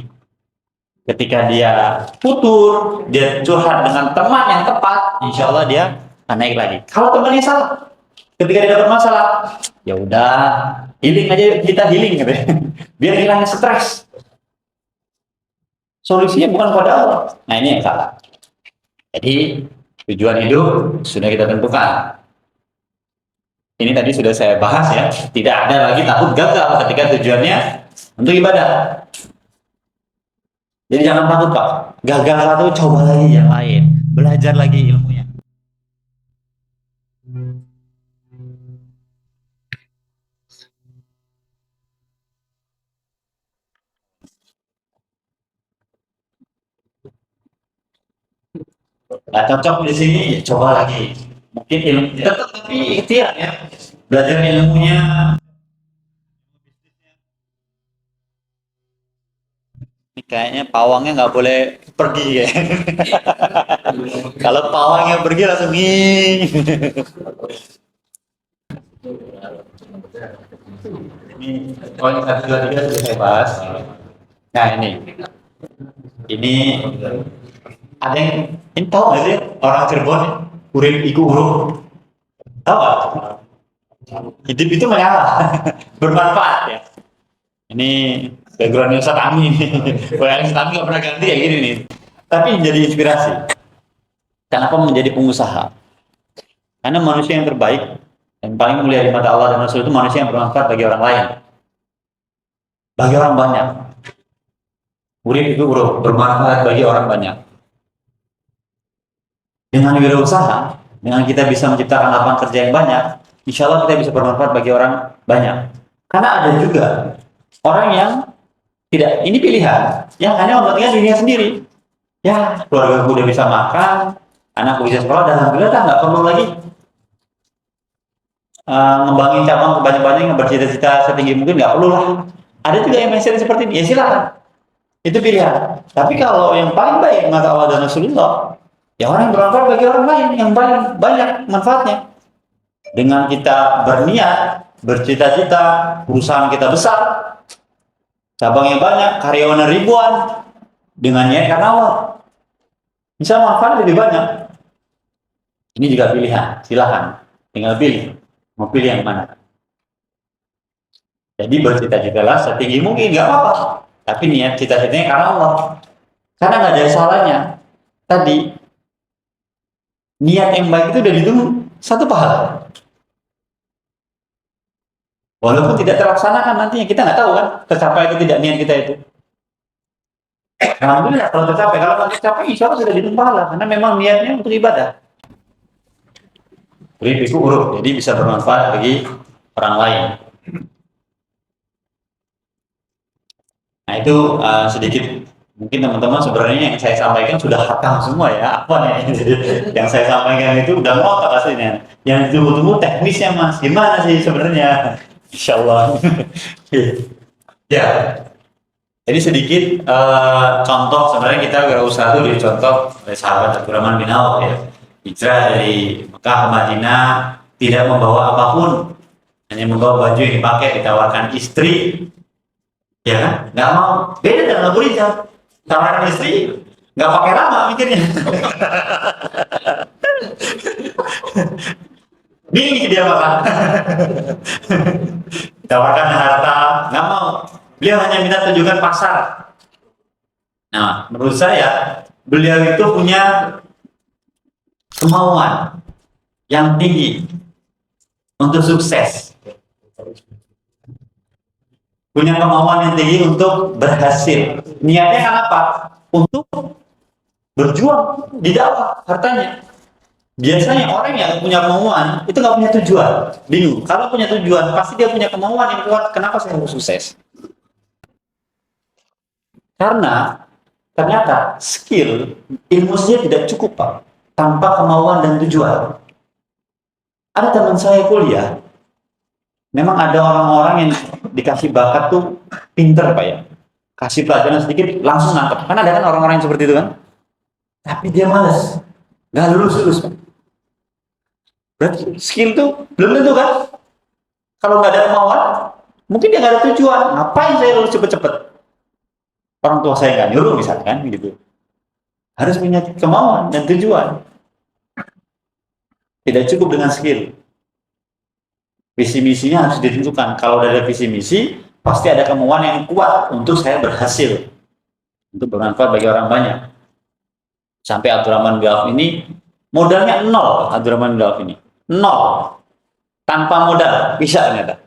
Ketika dia futur, dia curhat dengan teman yang tepat, insya Allah dia akan naik lagi. Kalau temannya salah, ketika dia dapat masalah, ya udah, healing aja, kita healing gitu ya. Biar hilangnya stres. Solusinya bukan pada Allah. Nah ini yang salah. Jadi tujuan hidup sudah kita tentukan. Ini tadi sudah saya bahas ya. Tidak ada lagi takut gagal ketika tujuannya untuk ibadah. Jadi jangan takut Pak. Gagal satu, coba lagi yang lain. Belajar lagi ilmunya. Nah, cocok di sini, ya coba lagi. Mungkin ilmu tetap tapi ikhtiar ya. Belajar ilmunya. Ini kayaknya pawangnya nggak boleh pergi ya. Kalau pawangnya pergi langsung nih. Ini poin 1, 2, 3 sudah saya bahas. Nah ini ada yang ini tahu nggak sih orang Cirebon urip iku urung tahu nggak? Hidup itu menyala bermanfaat ya. Ini backgroundnya Ustaz Ami nih. Yang Ustaz Ami nggak pernah ganti kayak gini nih. Tapi jadi inspirasi. Kenapa menjadi pengusaha? Karena manusia yang terbaik dan paling mulia di mata Allah dan Rasul itu manusia yang bermanfaat bagi orang lain, bagi orang banyak. Urip itu bermanfaat bagi orang banyak. Dengan wirausaha, dengan kita bisa menciptakan lapangan kerja yang banyak, insya Allah kita bisa bermanfaat bagi orang banyak. Karena ada juga orang yang tidak, ini pilihan, yang hanya mementingkan dirinya sendiri. Ya, keluarga gue udah bisa makan, anakku bisa sekolah, dan alhamdulillah nggak perlu lagi ngembangin cabang banyak-banyak yang bercita-cita setinggi mungkin, nggak perlu lah. Ada juga yang mindset seperti ini, ya silakan. Itu pilihan. Tapi kalau yang paling baik mata Allah dan Rasulullah, ya orang yang bermanfaat bagi orang lain yang paling banyak manfaatnya. Dengan kita berniat, bercita-cita, perusahaan kita besar, cabangnya banyak, karyawan ribuan, dengan niat karena Allah, bisa manfaat lebih banyak. Ini juga pilihan, silahkan, tinggal pilih, mau pilih yang mana. Jadi bercita-citalah setinggi mungkin, nggak apa-apa. Tapi niat cita-citanya karena Allah. Karena nggak ada salahnya. Tadi niat yang baik itu udah ditunggu satu pahala. Walaupun tidak terlaksanakan nantinya, kita nggak tahu kan tercapai itu tidak niat kita itu. Alhamdulillah kalau tercapai, kalau nggak tercapai insya Allah sudah ditunggu pahala karena memang niatnya untuk ibadah. Ribiku urut, jadi bisa bermanfaat bagi orang lain. Nah itu sedikit mungkin teman-teman sebenarnya yang saya sampaikan sudah hatam semua ya, apa nih yang saya sampaikan itu udah ngotak aslinya. Yang ditunggu-tunggu teknisnya Mas, gimana sih sebenarnya? Insya Allah. Ya, jadi sedikit contoh sebenarnya kita berusaha tuh dicontoh oleh sahabat Abdurrahman bin Auf ya. Hijrah dari Mekah ke Madinah tidak membawa apapun, hanya membawa baju yang dipakai, ditawarkan istri. Ya kan? Nggak mau. Beda dengan Abu Rizal. Tawaran istri, nggak pakai lama mikirnya. Nih dia makan. Tawarkan harta, nggak mau. Beliau hanya minta tunjukkan pasar. Nah, menurut saya, beliau itu punya kemauan yang tinggi untuk sukses. Punya kemauan yang tinggi untuk berhasil. Niatnya kan apa? Untuk berjuang di dakwah hartanya. Biasanya orang yang punya kemauan itu nggak punya tujuan, bingung. Kalau punya tujuan, pasti dia punya kemauan yang kuat. Kenapa saya harus sukses? Karena ternyata skill, ilmu saja tidak cukup Pak, tanpa kemauan dan tujuan. Ada teman saya kuliah, memang ada orang-orang yang dikasih bakat tuh pinter Pak ya. Kasih pelajaran sedikit langsung nangkep. Kan ada kan orang-orang yang seperti itu kan. Tapi dia malas. Nggak lulus Pak. Berarti skill tuh belum tentu kan. Kalau nggak ada kemauan, Mungkin dia nggak ada tujuan. Ngapain saya lulus cepet-cepet? Orang tua saya nggak nyuruh misalkan gitu. Harus punya kemauan dan tujuan. Tidak cukup dengan skill. Visi misinya harus ditentukan. Kalau udah ada visi misi, pasti ada kemauan yang kuat untuk saya berhasil, untuk bermanfaat bagi orang banyak. Sampai Abdurrahman bin Auf ini modalnya nol. Abdurrahman bin Auf ini nol, tanpa modal bisa ternyata.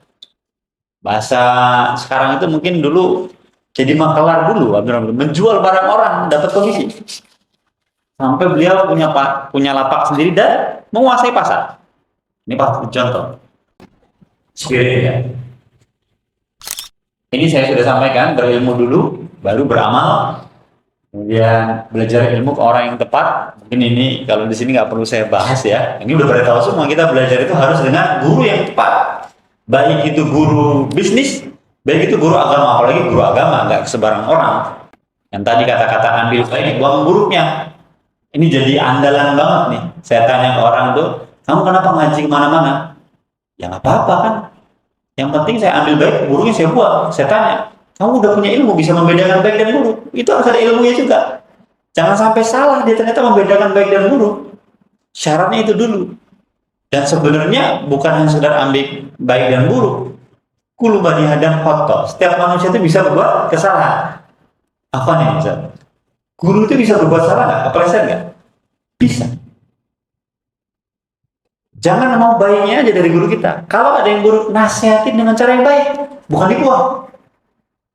Bahasa sekarang itu mungkin dulu jadi makelar dulu, Abdurrahman menjual barang orang dapat komisi. Sampai beliau punya lapak sendiri dan menguasai pasar. Ini contoh spirit ya. Ini saya sudah sampaikan, berilmu dulu, baru beramal, kemudian belajar ilmu ke orang yang tepat. Mungkin ini kalau di sini nggak perlu saya bahas ya. Ini udah pada tahu semua, kita belajar itu harus dengan guru yang tepat. Baik itu guru bisnis, baik itu guru agama, apalagi guru agama, nggak sebarang orang. Yang tadi kata-kata ambil baik, buang buruknya. Ini jadi andalan banget nih. Saya tanya ke orang tuh, kamu kenapa ngaji kemana-mana? Ya nggak apa-apa kan. Yang penting saya ambil baik, buruknya saya buang. Saya tanya, kamu udah punya ilmu bisa membedakan baik dan buruk? Itu harus ada ilmunya juga. Jangan sampai salah dia ternyata membedakan baik dan buruk. Syaratnya itu dulu. Dan sebenarnya bukan hanya sekedar ambil baik dan buruk. Kullu bani Adam khata'. Setiap manusia itu bisa berbuat kesalahan. Apa nih Ustaz? Guru itu bisa berbuat salah nggak? Kepleset nggak? Bisa. Jangan mau baiknya aja dari guru kita. Kalau ada yang buruk, nasihatin dengan cara yang baik, bukan dibuang.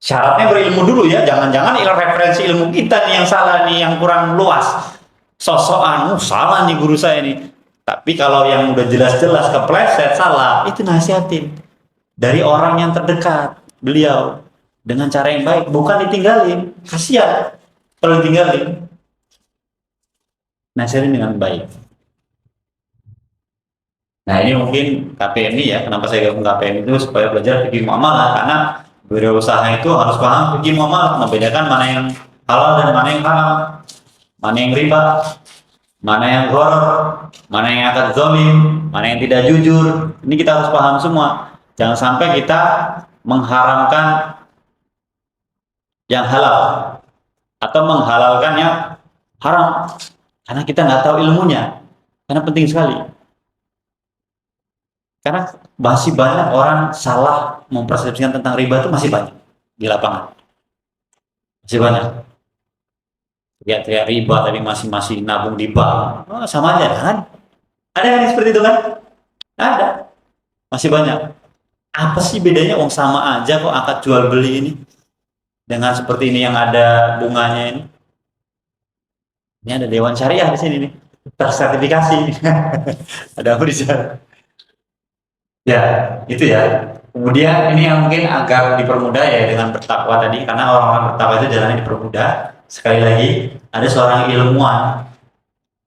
Syaratnya berilmu dulu ya. Jangan-jangan referensi ilmu kita nih yang salah nih, yang kurang luas. Sosokan, salah nih guru saya nih. Tapi kalau yang udah jelas-jelas kepleset salah, itu nasihatin dari orang yang terdekat beliau dengan cara yang baik, bukan ditinggalin. Kasihan kalau ditinggalin. Nasihatin dengan baik. Nah ini mungkin KPMI ya, kenapa saya gabung KPMI itu supaya belajar fikih muamalah, karena berusaha itu harus paham fikih muamalah, membedakan mana yang halal dan mana yang haram, mana yang riba, mana yang gharar, mana yang akad zalim, mana yang tidak jujur. Ini kita harus paham semua. Jangan sampai kita mengharamkan yang halal atau menghalalkan yang haram karena kita nggak tahu ilmunya. Karena penting sekali. Karena masih banyak orang salah mempersepsikan tentang riba, itu masih banyak di lapangan. Masih banyak. Teriak-teriak riba tapi masih nabung di bank. Oh, sama aja kan? Ada yang seperti itu kan? Ada. Masih banyak. Apa sih bedanya? Oh, sama aja kok akad jual beli ini. Dengan seperti ini yang ada bunganya ini. Ini ada Dewan Syariah di sini nih. Tersertifikasi. Ada apa di sana? Ya, itu ya. Kemudian ini yang mungkin agar dipermudah ya dengan bertakwa tadi, karena orang-orang bertakwa itu jalannya dipermudah. Sekali lagi, ada seorang ilmuwan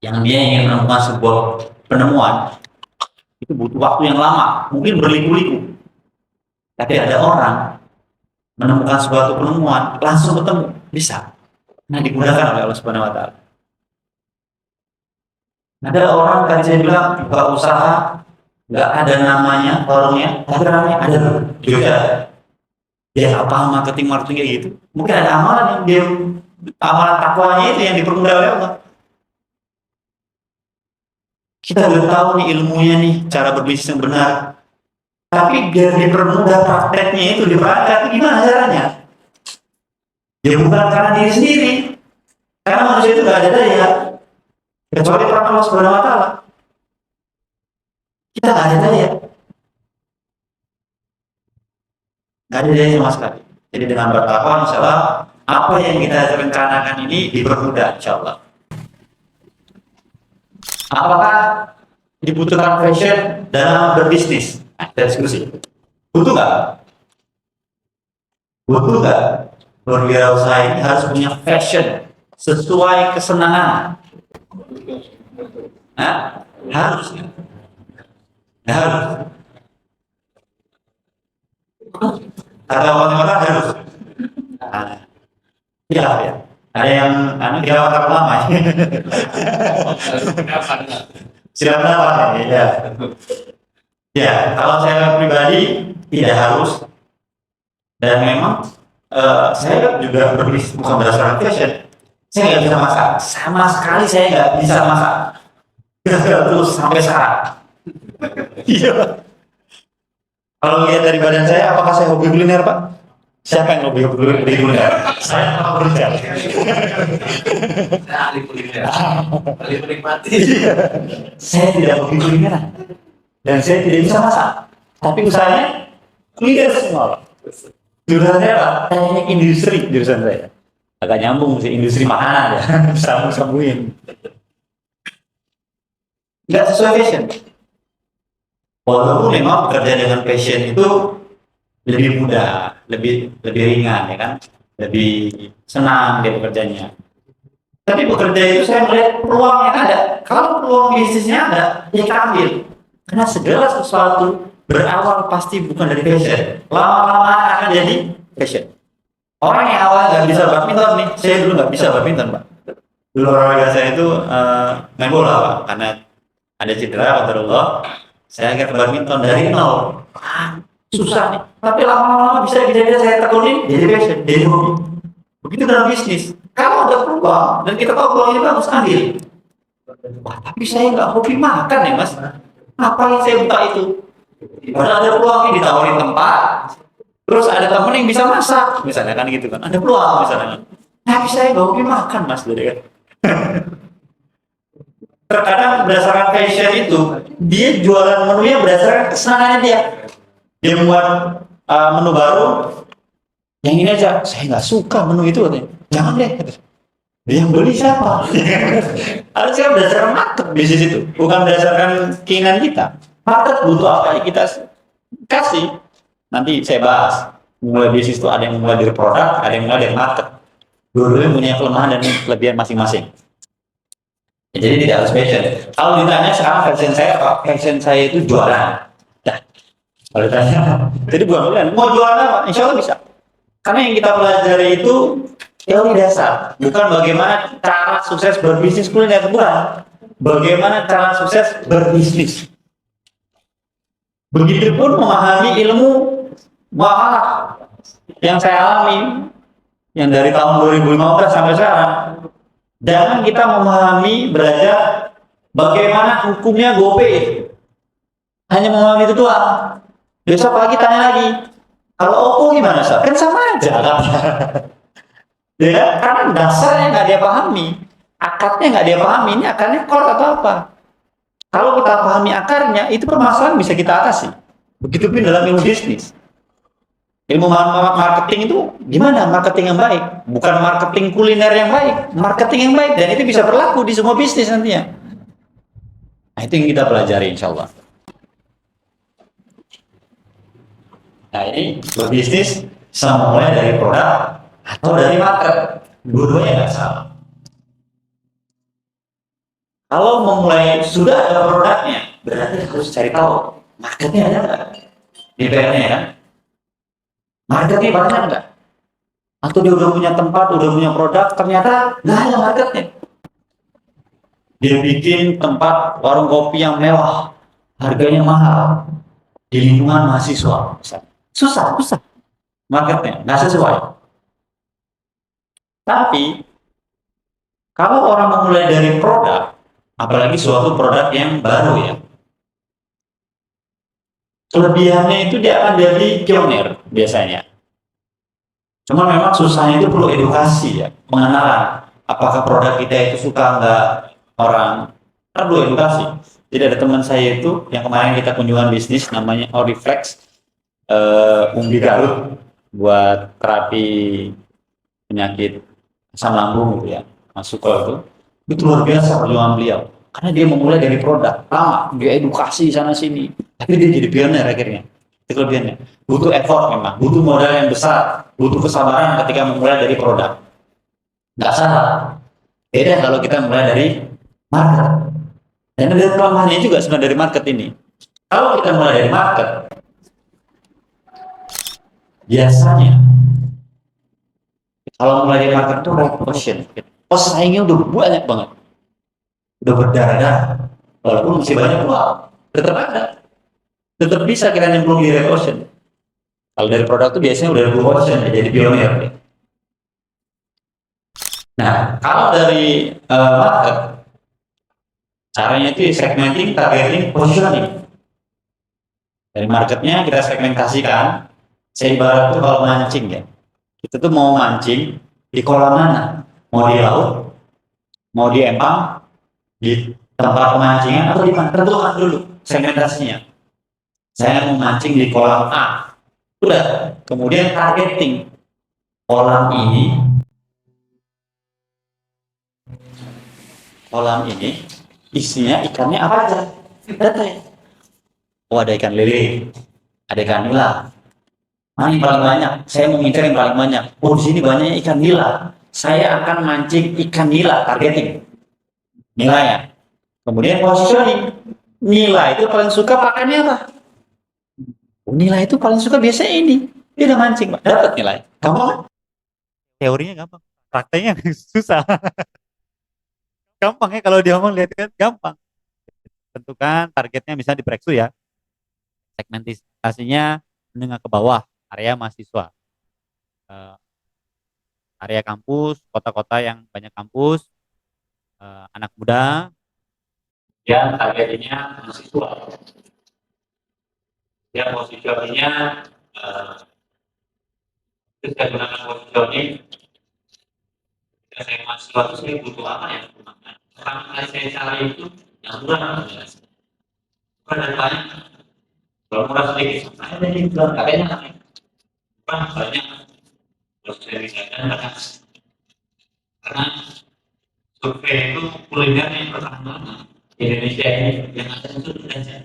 yang dia ingin menemukan sebuah penemuan, itu butuh waktu yang lama, mungkin berliku-liku. Tapi ada orang menemukan suatu penemuan, langsung ketemu, bisa. Nah, dimudahkan oleh Allah Subhanahu wa Ta'ala. Ada orang tadi saya bilang buka usaha, nggak ada namanya, warungnya, tapi namanya ada juga. Ya apa marketing kayak gitu? Mungkin ada amalan yang dia, amalan takwanya itu yang dipermudah oleh Allah. Kita udah tahu nih ilmunya nih, cara berbisnis yang benar. Tapi biar dipermudah prakteknya itu diperangkat, gimana caranya? Ya bukan karena diri sendiri. Karena manusia itu nggak ada daya. Kecuali peran Allah Subhanahu wa Ta'ala. Kita nggak ada daya. Nggak ada daya sama sekali. Jadi dengan bertakwa, insya Allah, apa yang kita rencanakan ini dipermudah, insya Allah. Apakah dibutuhkan fashion dalam berbisnis? Nah, kita diskusi. Butuh nggak? Butuh nggak? Berwirausaha ini harus punya fashion sesuai kesenangan. Nah, harus. Harus. Kata orang-orang harus. Nah, ya. Ada yang dirawat terlalu lama. Silakan apa? Ya. Ya, kalau saya pribadi tidak harus Dan memang saya juga berbisnis bukan berdasarkan fashion. Saya nggak bisa masak, sama sekali saya nggak bisa masak. Gagal terus sampai sekarang. Iya. Kalau lihat dari badan saya, apakah saya hobi kuliner, Pak? Siapa yang hobi kuliner? Saya mau kerja. Saya ahli kuliner, ahli menikmati. Saya tidak hobi kuliner dan saya tidak bisa masak. Tapi usahanya kuliner semua, Pak. Jurusan saya, Pak, kayaknya industri jurusan saya. Agak nyambung sih, industri makanan ya. Sambung-sambungin. Nggak sesuai fashion. Walaupun memang bekerja dengan passion itu lebih mudah, lebih ringan ya kan, lebih senang dia bekerjanya. Tapi bekerja itu saya melihat peluang yang ada. Kalau peluang bisnisnya ada, ya kita ambil. Karena segala sesuatu berawal pasti bukan dari passion. Lama-lama akan jadi passion. Orang yang awal nggak bisa badminton nih, saya dulu nggak bisa badminton, Pak. Dulu olahraga saya itu main bola, Pak, karena ada cedera, qadarullah. Saya akhirnya badminton dari nol. Susah nih. Tapi lama-lama bisa saya tekunin jadi passion, jadi hobi. Begitu dalam bisnis. Kalau ada peluang dan kita tahu peluang ini bagus, ambil. Wah, tapi saya nggak hobi makan ya, Mas. Ngapain saya buka itu? Padahal ada peluang ini ditawarin tempat. Terus ada temen yang bisa masak, misalnya kan gitu kan. Ada peluang misalnya. Tapi saya nggak hobi makan, Mas, gitu kan. Terkadang berdasarkan passion itu, dia jualan menunya berdasarkan kesenangannya dia. Dia membuat menu baru, yang ini aja, saya nggak suka menu itu katanya. Jangan deh, dia yang beli siapa? Harusnya berdasarkan market bisnis itu, bukan berdasarkan keinginan kita. Market butuh apa yang kita kasih. Nanti saya bahas. Mulai bisnis itu ada yang mulai dari produk, ada yang mulai dari market. Dua-duanya punya kelemahan dan kelebihan masing-masing. Ya, jadi tidak harus passion. Kalau ditanya sekarang passion saya apa? Passion saya itu jualan. Nah, kalau ditanya, jadi bukan jualan. Mau jualan apa? Insya Allah bisa. Karena yang kita pelajari itu teori dasar, bukan bagaimana cara sukses berbisnis kuliner, bukan. Bagaimana cara sukses berbisnis. Begitupun memahami ilmu muamalah yang saya alami, yang dari tahun 2015 sampai sekarang. Jangan kita memahami, belajar bagaimana hukumnya GoPay. Hanya memahami itu doang. Besok pagi tanya lagi, kalau OPPO gimana, Sar? Kan sama aja. Ya, karena dasarnya nggak dia pahami, akarnya nggak dia pahami. Ini akarnya core atau apa? Kalau kita pahami akarnya, itu permasalahan bisa kita atasi. Begitupun dalam ilmu bisnis. Ilmu marketing itu gimana? Marketing yang baik, bukan marketing kuliner yang baik, marketing yang baik, dan itu bisa berlaku di semua bisnis nantinya. Nah, itu yang kita pelajari insya Allah. Nah, ini berbisnis sama mulai dari produk atau dari market, dua-duanya nggak salah. Kalau memulai sudah ada produknya, berarti harus cari tahu marketnya ada nggak? DPR-nya kan? Marketnya banyak nggak? Atau dia udah punya tempat, udah punya produk, ternyata nggak ada marketnya. Dia bikin tempat warung kopi yang mewah, harganya mahal, di lingkungan mahasiswa. Susah. Marketnya nggak sesuai. Tapi kalau orang memulai dari produk, apalagi suatu produk yang baru ya, kelebihannya itu dia akan jadi pionir biasanya. Cuma memang susahnya itu perlu edukasi ya, pengenalan. Apakah produk kita itu suka nggak orang? Perlu edukasi. Jadi ada teman saya itu yang kemarin kita kunjungan bisnis namanya Oriflex, umbi Garut buat terapi penyakit asam lambung gitu ya, masuk itu luar biasa perjuangan beliau. Karena dia memulai dari produk, lama dia edukasi sana sini, tapi dia jadi pionir akhirnya. Itu kelebihannya. Butuh effort memang, butuh modal yang besar, butuh kesabaran ketika memulai dari produk. Nggak salah. Beda kalau kita mulai dari market. Dan ada kelemahannya juga sebenarnya dari market ini. Kalau kita mulai dari market, biasanya kalau mulai dari market itu red ocean. Pesaingnya udah banyak banget. Udah berdarah-darah. Walaupun masih banyak peluang, tetap ada. Tetap bisa kita nyemplung di red ocean. Kalau dari produk tuh biasanya udah blue ocean ya, jadi pionir. Nah, kalau dari market, caranya itu segmenting, targeting, positioning. Dari marketnya kita segmentasikan. Saya ibarat tuh kalau mancing ya, kita tuh mau mancing di kolam mana? Mau di laut, mau di empang, di tempat pemancingan, atau di mana? Tentukan dulu segmentasinya. Saya mau mancing di kolam A. Udah, kemudian targeting. Kolam ini isinya ikannya apa aja? Data ya. Oh, ada ikan lele, ada ikan nila. Mana yang paling banyak? Saya mau ngincar yang paling banyak. Oh, di sini banyaknya ikan nila. Saya akan mancing ikan nila, targeting. Nilainya. Kemudian positioning. Nila itu paling suka pakannya apa? Oh, nila itu paling suka biasanya ini. Dia udah mancing, Pak. Dapat nilai. Gampang kan? Teorinya gampang. Prakteknya susah. Gampang ya kalau dia ngomong lihat kan gampang. Tentukan targetnya misalnya di Preksu ya. Segmentasinya menengah ke bawah, area mahasiswa. Area kampus, kota-kota yang banyak kampus, anak muda, dan targetnya mahasiswa. Ya, positioningnya itu saya gunakan positioning. Ketika saya mahasiswa itu saya butuh apa ya? Pertama kali saya cari itu yang murah, murah dan banyak. Kalau murah sedikit, saya dari bulan katanya murah banyak. Terus saya misalkan karena survei itu kuliner yang pertama di Indonesia ini yang ada itu saja.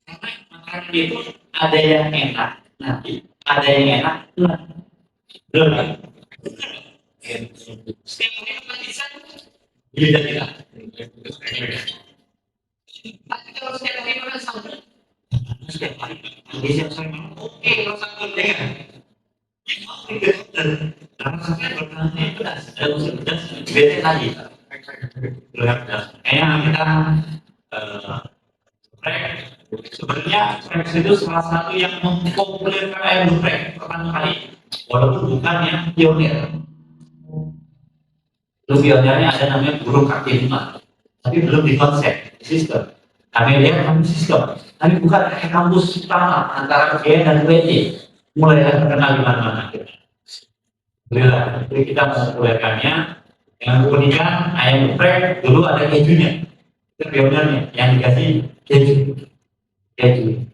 Karena makanan itu ada yang enak, nanti ada yang enak, belum kan? Setiap hari kan bisa beli dan tidak. Tapi kalau setiap hari makan sambal, setiap hari bisa saya makan oke kalau sambal dengan yang mau tidak karena saya bertahan itu ada unsur pedas beda lagi. Kayaknya kita sebenarnya Fresh itu salah satu yang mempopulerkan ayam geprek pertama kali, walaupun bukan yang pionir. Itu pionirnya ada namanya burung kaki lima, tapi belum di konsep sistem. Kami lihat kami sistem, tapi bukan kampus utama antara UGM dan UPJ. Mulai terkenal di mana-mana. Jadi kita mempopulerkannya dengan keunikan ayam geprek dulu ada kejunya. Itu pionirnya yang dikasih keju.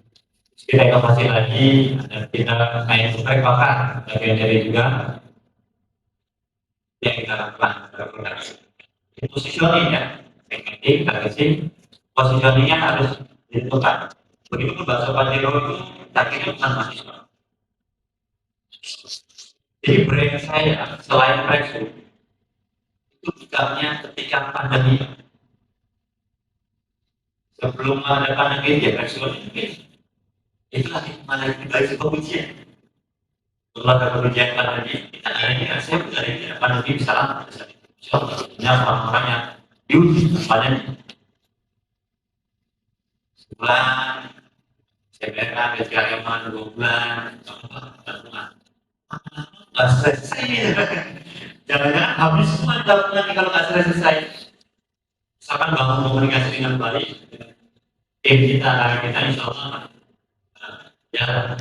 Kita inovasi lagi, ada kita ayam geprek bakar, bagian dari juga yang kita lakukan produksi. Positioning ya, segmenting, targeting, positioningnya harus ditentukan. Begitu bakso Pajero itu targetnya bukan mahasiswa. Jadi brand saya selain Preksu itu bukannya ketika pandemi. Sebelum ada pandemi ya Preksu ini itu lagi mana dari pengujian. Setelah ada pengujian pandemi, kita ada ini saya dari pandemi bisa lama. Soalnya orang-orang yang diuji pandemi. Sebulan, saya bayarkan gaji karyawan 2 bulan, nggak selesai. Jangan-jangan habis semua nanti kalau nggak selesai. Misalkan bangun komunikasi dengan baik, tim kita, insya Allah ya,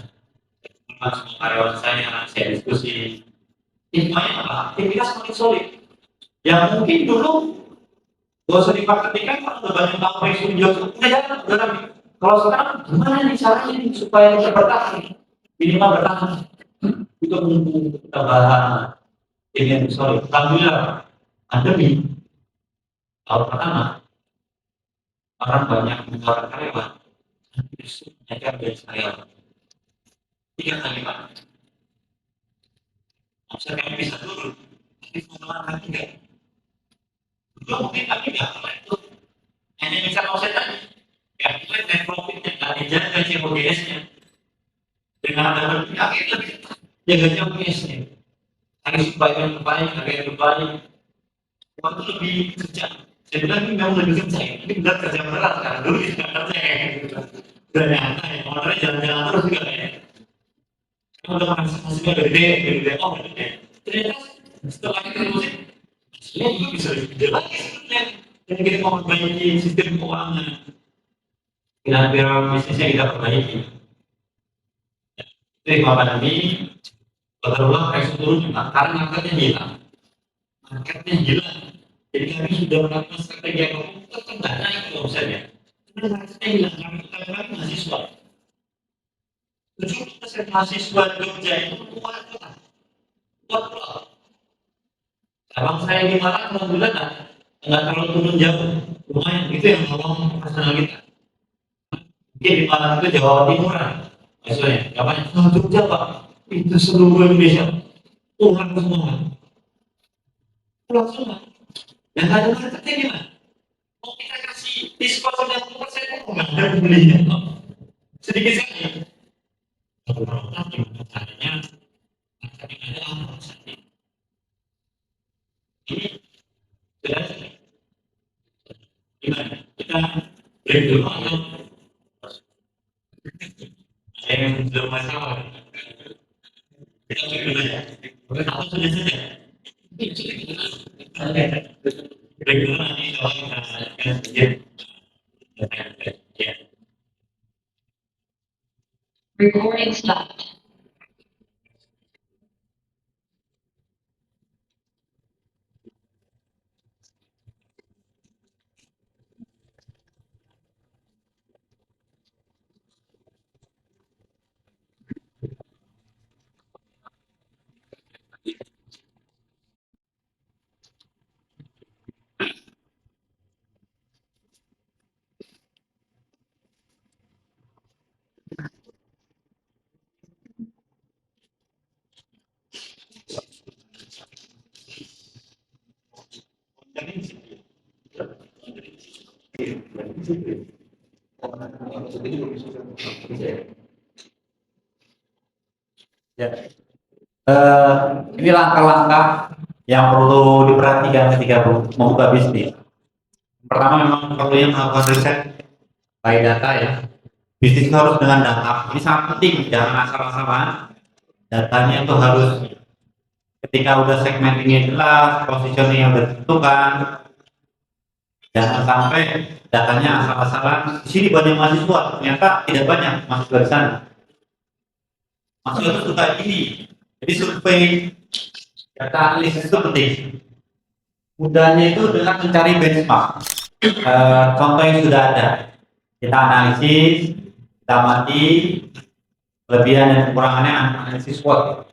semua karyawan saya diskusi. Intinya apa? Tim kita semakin solid. Yang mungkin dulu gak usah diperhatikan kalau udah banyak tahu Preksu udah jalan, udah rapi. Kalau sekarang gimana nih caranya nih supaya bisa bertahan? Minimal bertahan. Itu untuk tambahan tim yang solid. Alhamdulillah pandemi tahun pertama orang banyak mengeluarkan karyawan. Justru mereka menjadi karyawan 3 kali lipat. Omset kami bisa turun, tapi mengeluarkan 3. Dulu mungkin kami nggak pernah itu hanya bisa omset tadi. Ya itu net profitnya, nggak dijaga gaji OGS-nya. Dengan ada lebih akhirnya lebih ketat. Ya gaji OGS-nya. Harus supaya yang baik, harga yang baik. Waktu lebih kerja. Saya bilang ini memang lebih kerja. Ini benar kerja berat kan. Dulu tidak kerja kayak gitu. udah nyata ya, orangnya jalan-jalan terus juga ya. Kamu udah hasilnya gede, oh gede. Ternyata setelah kita musik, hasilnya juga bisa lebih gede lagi sebenarnya. Dan kita mau perbaiki sistem keuangan, pilar-pilar bisnisnya kita perbaiki. Jadi kalau pandemi, berulang price turun juga karena marketnya hilang. Jadi kami sudah melakukan strategi yang tetap nggak naik kalau misalnya. Karena marketnya hilang, kami kembali mahasiswa. 70% mahasiswa di Jogja itu keluar kota. Keluar pulau. Abang saya di Malang, alhamdulillah nggak terlalu turun jauh. Lumayan, itu yang nolong personal kita. Mungkin di Malang itu Jawa Timuran. Maksudnya, nggak banyak. Nah, Jogja Pak, itu seluruh Indonesia. Pulang semua. Pulang semua. Yang nggak ada marketnya gimana? Mau kita kasih diskon 90%, kok nggak ada pembelinya? Sedikit sekali. Gimana caranya? Tapi ada apa saja? Ini jelas. Gimana? Kita break dulu atau yang belum masalah? Kita break dulu ya. Atau sudah saja? Break dulu nanti kalau kita sedikit. Recording stopped. Ya. Ini langkah-langkah yang perlu diperhatikan ketika membuka bisnis. Pertama memang perlu yang melakukan riset by data ya. Bisnis itu harus dengan data. Ini sangat penting, jangan asal-asalan. Datanya itu harus ketika udah segmentingnya jelas, positioningnya udah ditentukan. Jangan sampai datanya asal-asalan. Di sini banyak mahasiswa, ternyata tidak banyak mahasiswa di sana. Mahasiswa itu suka ini. Jadi survei data analisis itu penting. Mudahnya itu dengan mencari benchmark. Contoh yang sudah ada. Kita analisis, kita amati kelebihan dan kekurangannya analisis SWOT.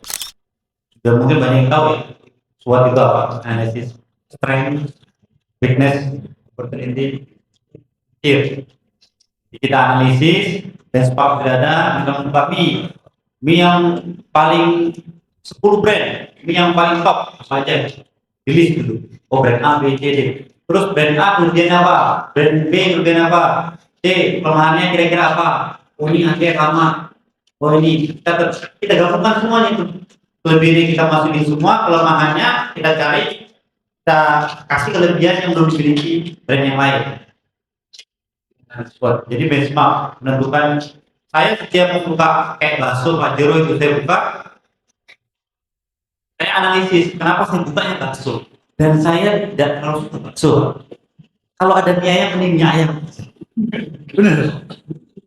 Sudah mungkin banyak yang tahu ya. SWOT itu apa? Analisis strength, weakness, opportunity, fear. Kita analisis, benchmark sudah ada, kita membuka mie yang paling 10 brand, mie yang paling top apa aja, di list dulu. Oh, brand A, B, C, D. Terus brand A kemudian apa? Brand B kemudian apa? C, kelemahannya kira-kira apa? Oh, ini harganya sama. Oh, ini kita gabungkan semuanya itu. Kelebihannya kita masukin semua, kelemahannya kita cari, kita kasih kelebihan yang belum dimiliki brand yang lain. Jadi benchmark menentukan. Saya setiap membuka kayak bakso Pajero itu saya buka, saya analisis kenapa saya bukanya bakso dan saya tidak terlalu suka bakso. Kalau ada mie ayam, mending mie ayam. Bener.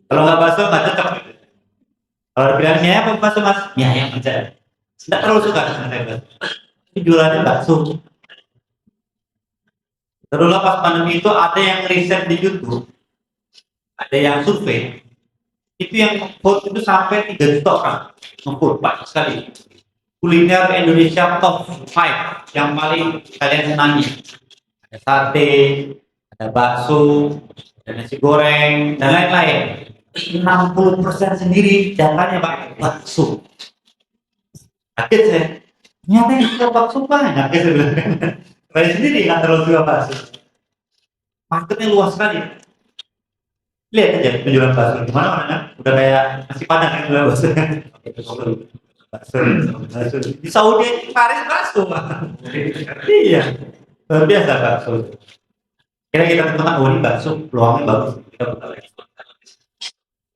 Kalau nggak bakso nggak cocok. Kalau ada pilihan mie ayam, bakso mas, mie ayam aja. Tidak terlalu suka dengan saya bakso. Tapi jualannya bakso. Terus pas pandemi itu ada yang riset di YouTube, ada yang survei. Itu yang vote itu sampai 3 juta orang ngevote, banyak sekali. Kuliner Indonesia top 5 yang paling kalian senangi. Ada sate, ada bakso, ada nasi goreng, dan lain-lain. 60% sendiri datanya pakai bakso. Kaget saya. Ternyata yang suka bakso banyak ya sebenarnya. Saya sendiri nggak terlalu suka bakso. Marketnya luas sekali. Lihat aja penjualan bakso gimana orangnya, udah kayak nasi padang kan jual bakso. Bakso di Saudi Paris bakso. Iya, luar biasa bakso. Kira kita temukan, oh ini bakso peluangnya bagus, kita buka lagi.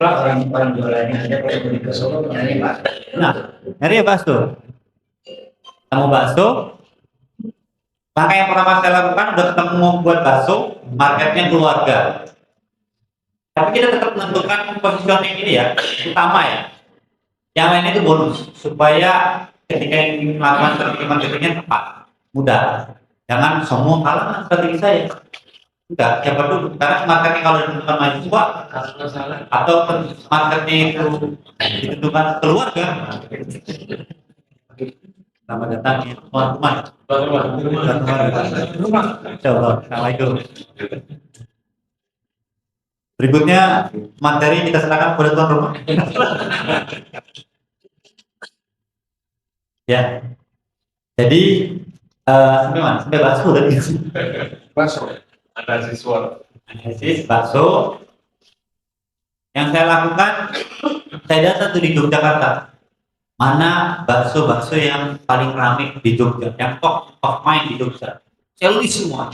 Orang jualannya aja kalau beli ke Solo nyari Pak. Nah, nyari bakso. Kamu bakso, maka yang pertama saya lakukan udah ketemu buat bakso, marketnya keluarga. Tapi kita tetap menentukan positioning ini ya, utama ya. Yang lain itu bonus, supaya ketika ingin melakukan strategi marketingnya tepat, mudah. Jangan semua kalah strategi saya. Enggak, siapa dulu? Karena marketing kalau ditentukan mahasiswa atau marketing itu ditentukan keluarga. Selamat datang ya, teman-teman. Insyaallah. Assalamualaikum. Berikutnya materi kita serahkan kepada tuan rumah. Ya. Jadi sampai mana? Sampai bakso tadi. Bakso. Ada siswa. Analisis bakso. Yang saya lakukan, saya data tuh di Yogyakarta. Mana bakso-bakso yang paling ramai di Jogja, yang top of mind di Jogja. Saya list semua.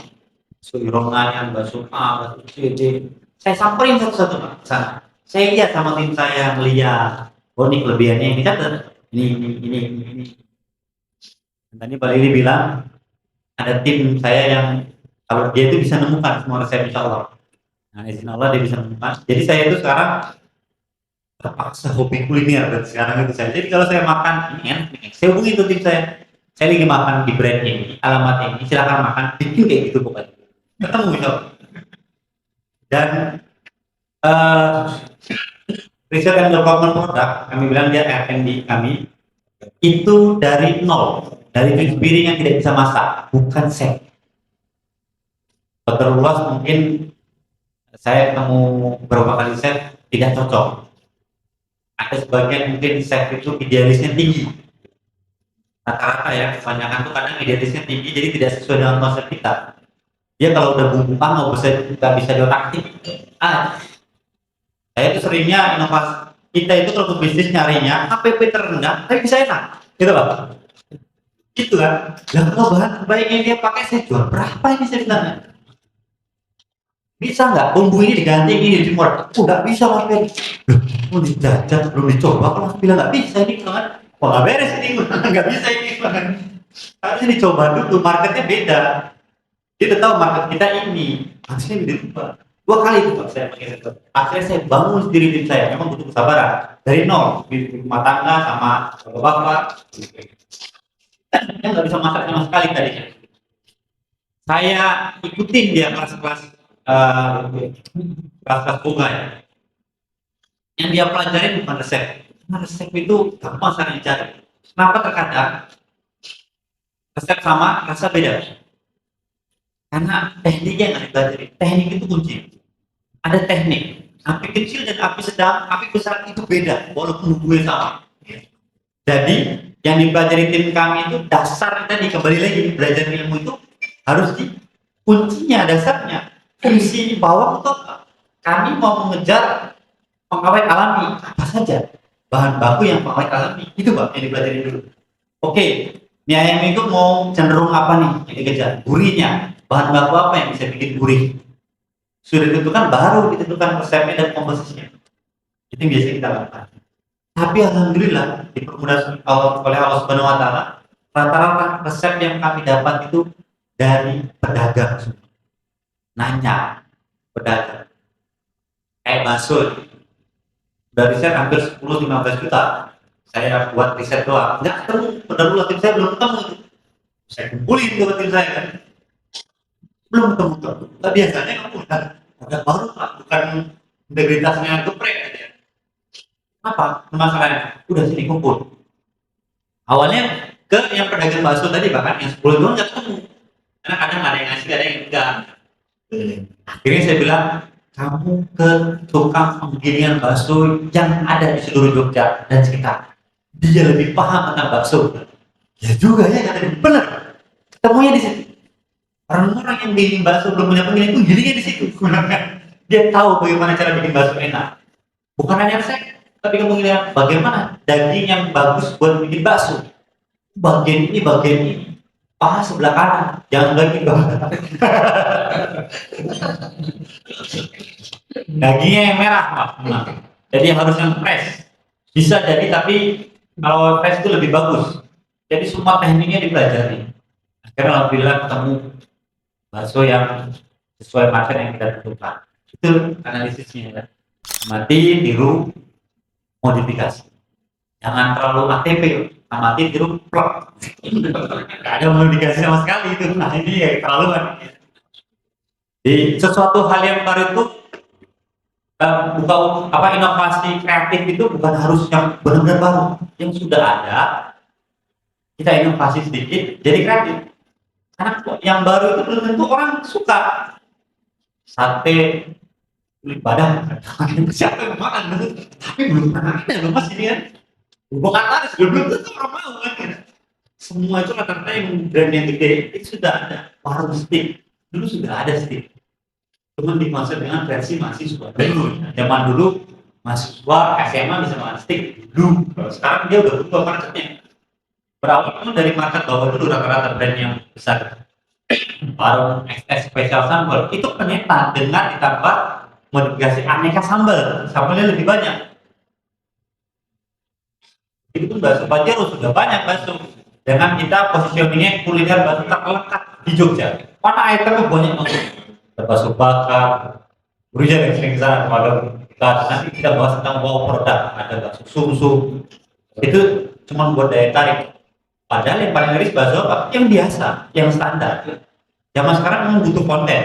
Bakso Irongan, bakso A, bakso C, D. Saya samperin satu-satu Pak ke sana. Saya lihat sama tim saya melihat, oh ini kelebihannya ini catat. Ini. Dan tadi Pak Lili bilang ada tim saya yang kalau dia itu bisa nemukan semua resep insya Allah. Nah, izin Allah dia bisa nemukan. Jadi saya itu sekarang terpaksa hobi kuliner dan sekarang itu saya. Jadi kalau saya makan ini enak, saya hubungi itu tim saya. Saya lagi makan di brand ini, alamat ini, silakan makan, bikin kayak gitu pokoknya. Ketemu insya Allah. Dan riset and development produk, kami bilang dia R&D kami itu dari nol, dari cuci piring yang tidak bisa masak, bukan chef. Dokter Ulas mungkin saya ketemu beberapa kali chef tidak cocok. Ada sebagian mungkin chef itu idealisnya tinggi. Rata-rata ya, kebanyakan tuh kadang idealisnya tinggi, jadi tidak sesuai dengan konsep kita. Dia kalau udah bumbu nggak bisa diotak-atik. Saya itu seringnya inovasi kita itu kalau bisnis nyarinya APP terendah tapi bisa enak, gitu Pak. Gitu kan? Lah kalau bahan terbaik yang dia pakai saya jual berapa ini sebenarnya? Bisa nggak bumbu ini diganti ini dimur? Nggak bisa Mas Ferry. Mau dijajah belum dicoba kalau Mas bilang nggak bisa ini kan? Oh nggak beres ini nggak bisa ini kan? Harusnya dicoba dulu, marketnya beda. Kita tahu market kita ini harusnya dirubah. 2 kali itu Pak saya pakai itu. Akhirnya saya bangun sendiri tim saya, memang butuh kesabaran dari nol di rumah tangga sama bapak. Yang nggak bisa masak sama sekali tadinya. Saya ikutin dia kelas-kelas bunga ya. Yang dia pelajarin bukan resep. Karena resep itu gampang sekarang dicari. Kenapa terkadang resep sama rasa beda? Karena tekniknya nggak dipelajari. Teknik itu kunci. Ada teknik. Api kecil dan api sedang, api besar itu beda, walaupun hubungannya sama. Jadi yang dipelajari tim kami itu dasar tadi, kembali lagi belajar ilmu itu harus di kuncinya, dasarnya. Fungsi bawang itu apa? Kami mau mengejar pengawet alami apa saja, bahan baku yang pengawet alami itu Pak yang dipelajari dulu. Oke, mie ayam itu mau cenderung apa nih yang dikejar? Gurihnya, bahan baku apa yang bisa bikin gurih? Sudah ditentukan baru ditentukan resepnya dan komposisinya. Itu yang biasa kita lakukan. Tapi alhamdulillah dipermudah oleh Allah Subhanahu wa taala, rata-rata resep yang kami dapat itu dari pedagang. Nanya pedagang. Kayak bakso. Dari riset hampir 10-15 juta. Saya buat riset doang. Enggak ketemu, benar-benar tim saya belum ketemu itu. Saya kumpulin ke tim saya kan. Belum ketemu. Nah, biasanya kamu udah baru Pak, bukan integritasnya geprek aja. Apa masalahnya? Udah sini kumpul. Awalnya ke yang pedagang bakso tadi bahkan yang 10 doang nggak ketemu. Karena kadang ada yang ngasih, ada yang enggak. Akhirnya saya bilang, kamu ke tukang penggilingan bakso yang ada di seluruh Jogja dan sekitar. Dia lebih paham tentang bakso. Ya juga ya, katanya benar. Ketemunya di situ. Orang-orang yang bikin bakso belum punya penggiling itu gilingnya di situ. Dia tahu bagaimana cara bikin bakso enak. Bukan hanya resep, tapi kamu lihat bagaimana daging yang bagus buat bikin bakso. Bagian ini, paha sebelah kanan, jangan lagi bawah. Dagingnya yang merah, Pak. Nah, Jadi harus yang fresh. Bisa jadi, tapi kalau fresh itu lebih bagus. Jadi semua tekniknya dipelajari. Akhirnya alhamdulillah ketemu bakso yang sesuai market yang kita tentukan. Itu analisisnya. Amati, tiru, modifikasi. Jangan terlalu ATP, amati, tiru, plok. Nggak ada modifikasi sama sekali itu. Nah ini ya terlaluan. Di sesuatu hal yang baru itu bukan apa, inovasi kreatif itu bukan harus yang benar-benar baru. Yang sudah ada kita inovasi sedikit jadi kreatif. Karena yang baru itu belum tentu orang suka. Sate kulit badan, siapa yang makan? Tapi belum pernah ada loh mas ini kan. Bukan laris, belum tentu orang mau kan. Semua itu rata-rata yang brand yang gede itu sudah ada. Warung stick dulu sudah ada stick. Cuman dimaksud dengan versi mahasiswa dulu. Zaman dulu mahasiswa SMA bisa makan stick dulu. Sekarang dia udah berubah marketnya. Berawal pun dari market bawah dulu rata-rata brand yang besar. Warung XS Special Sambal itu ternyata dengan ditambah modifikasi aneka sambal, sambalnya lebih banyak. Itu pun bakso Pajero sudah banyak bakso. Dengan kita positioningnya kuliner bakso terlekat di Jogja. Mana itemnya banyak banget. Ada bakso bakar, Bruja yang sering sana ada. Nanti kita bahas tentang wow produk, ada bakso sum-sum. Itu cuma buat daya tarik. Padahal yang paling laris bakso apa? Yang biasa, yang standar. Zaman sekarang memang butuh konten.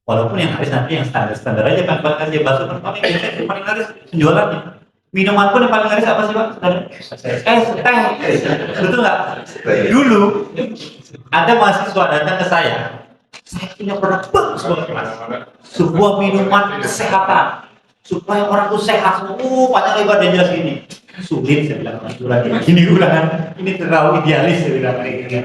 Walaupun yang laris nanti yang standar aja kan, kasih bakso kan paling laris penjualannya. Minuman pun yang paling laris apa sih Pak? Teh. Betul nggak? Dulu ada mahasiswa datang ke saya punya produk bagus buat kelas. Sebuah minuman kesehatan supaya orang tuh sehat semua. Panjang lebar dan jelas gini. Sulit saya bilang ini ulangan ini terlalu idealis saya bilang kayak gini.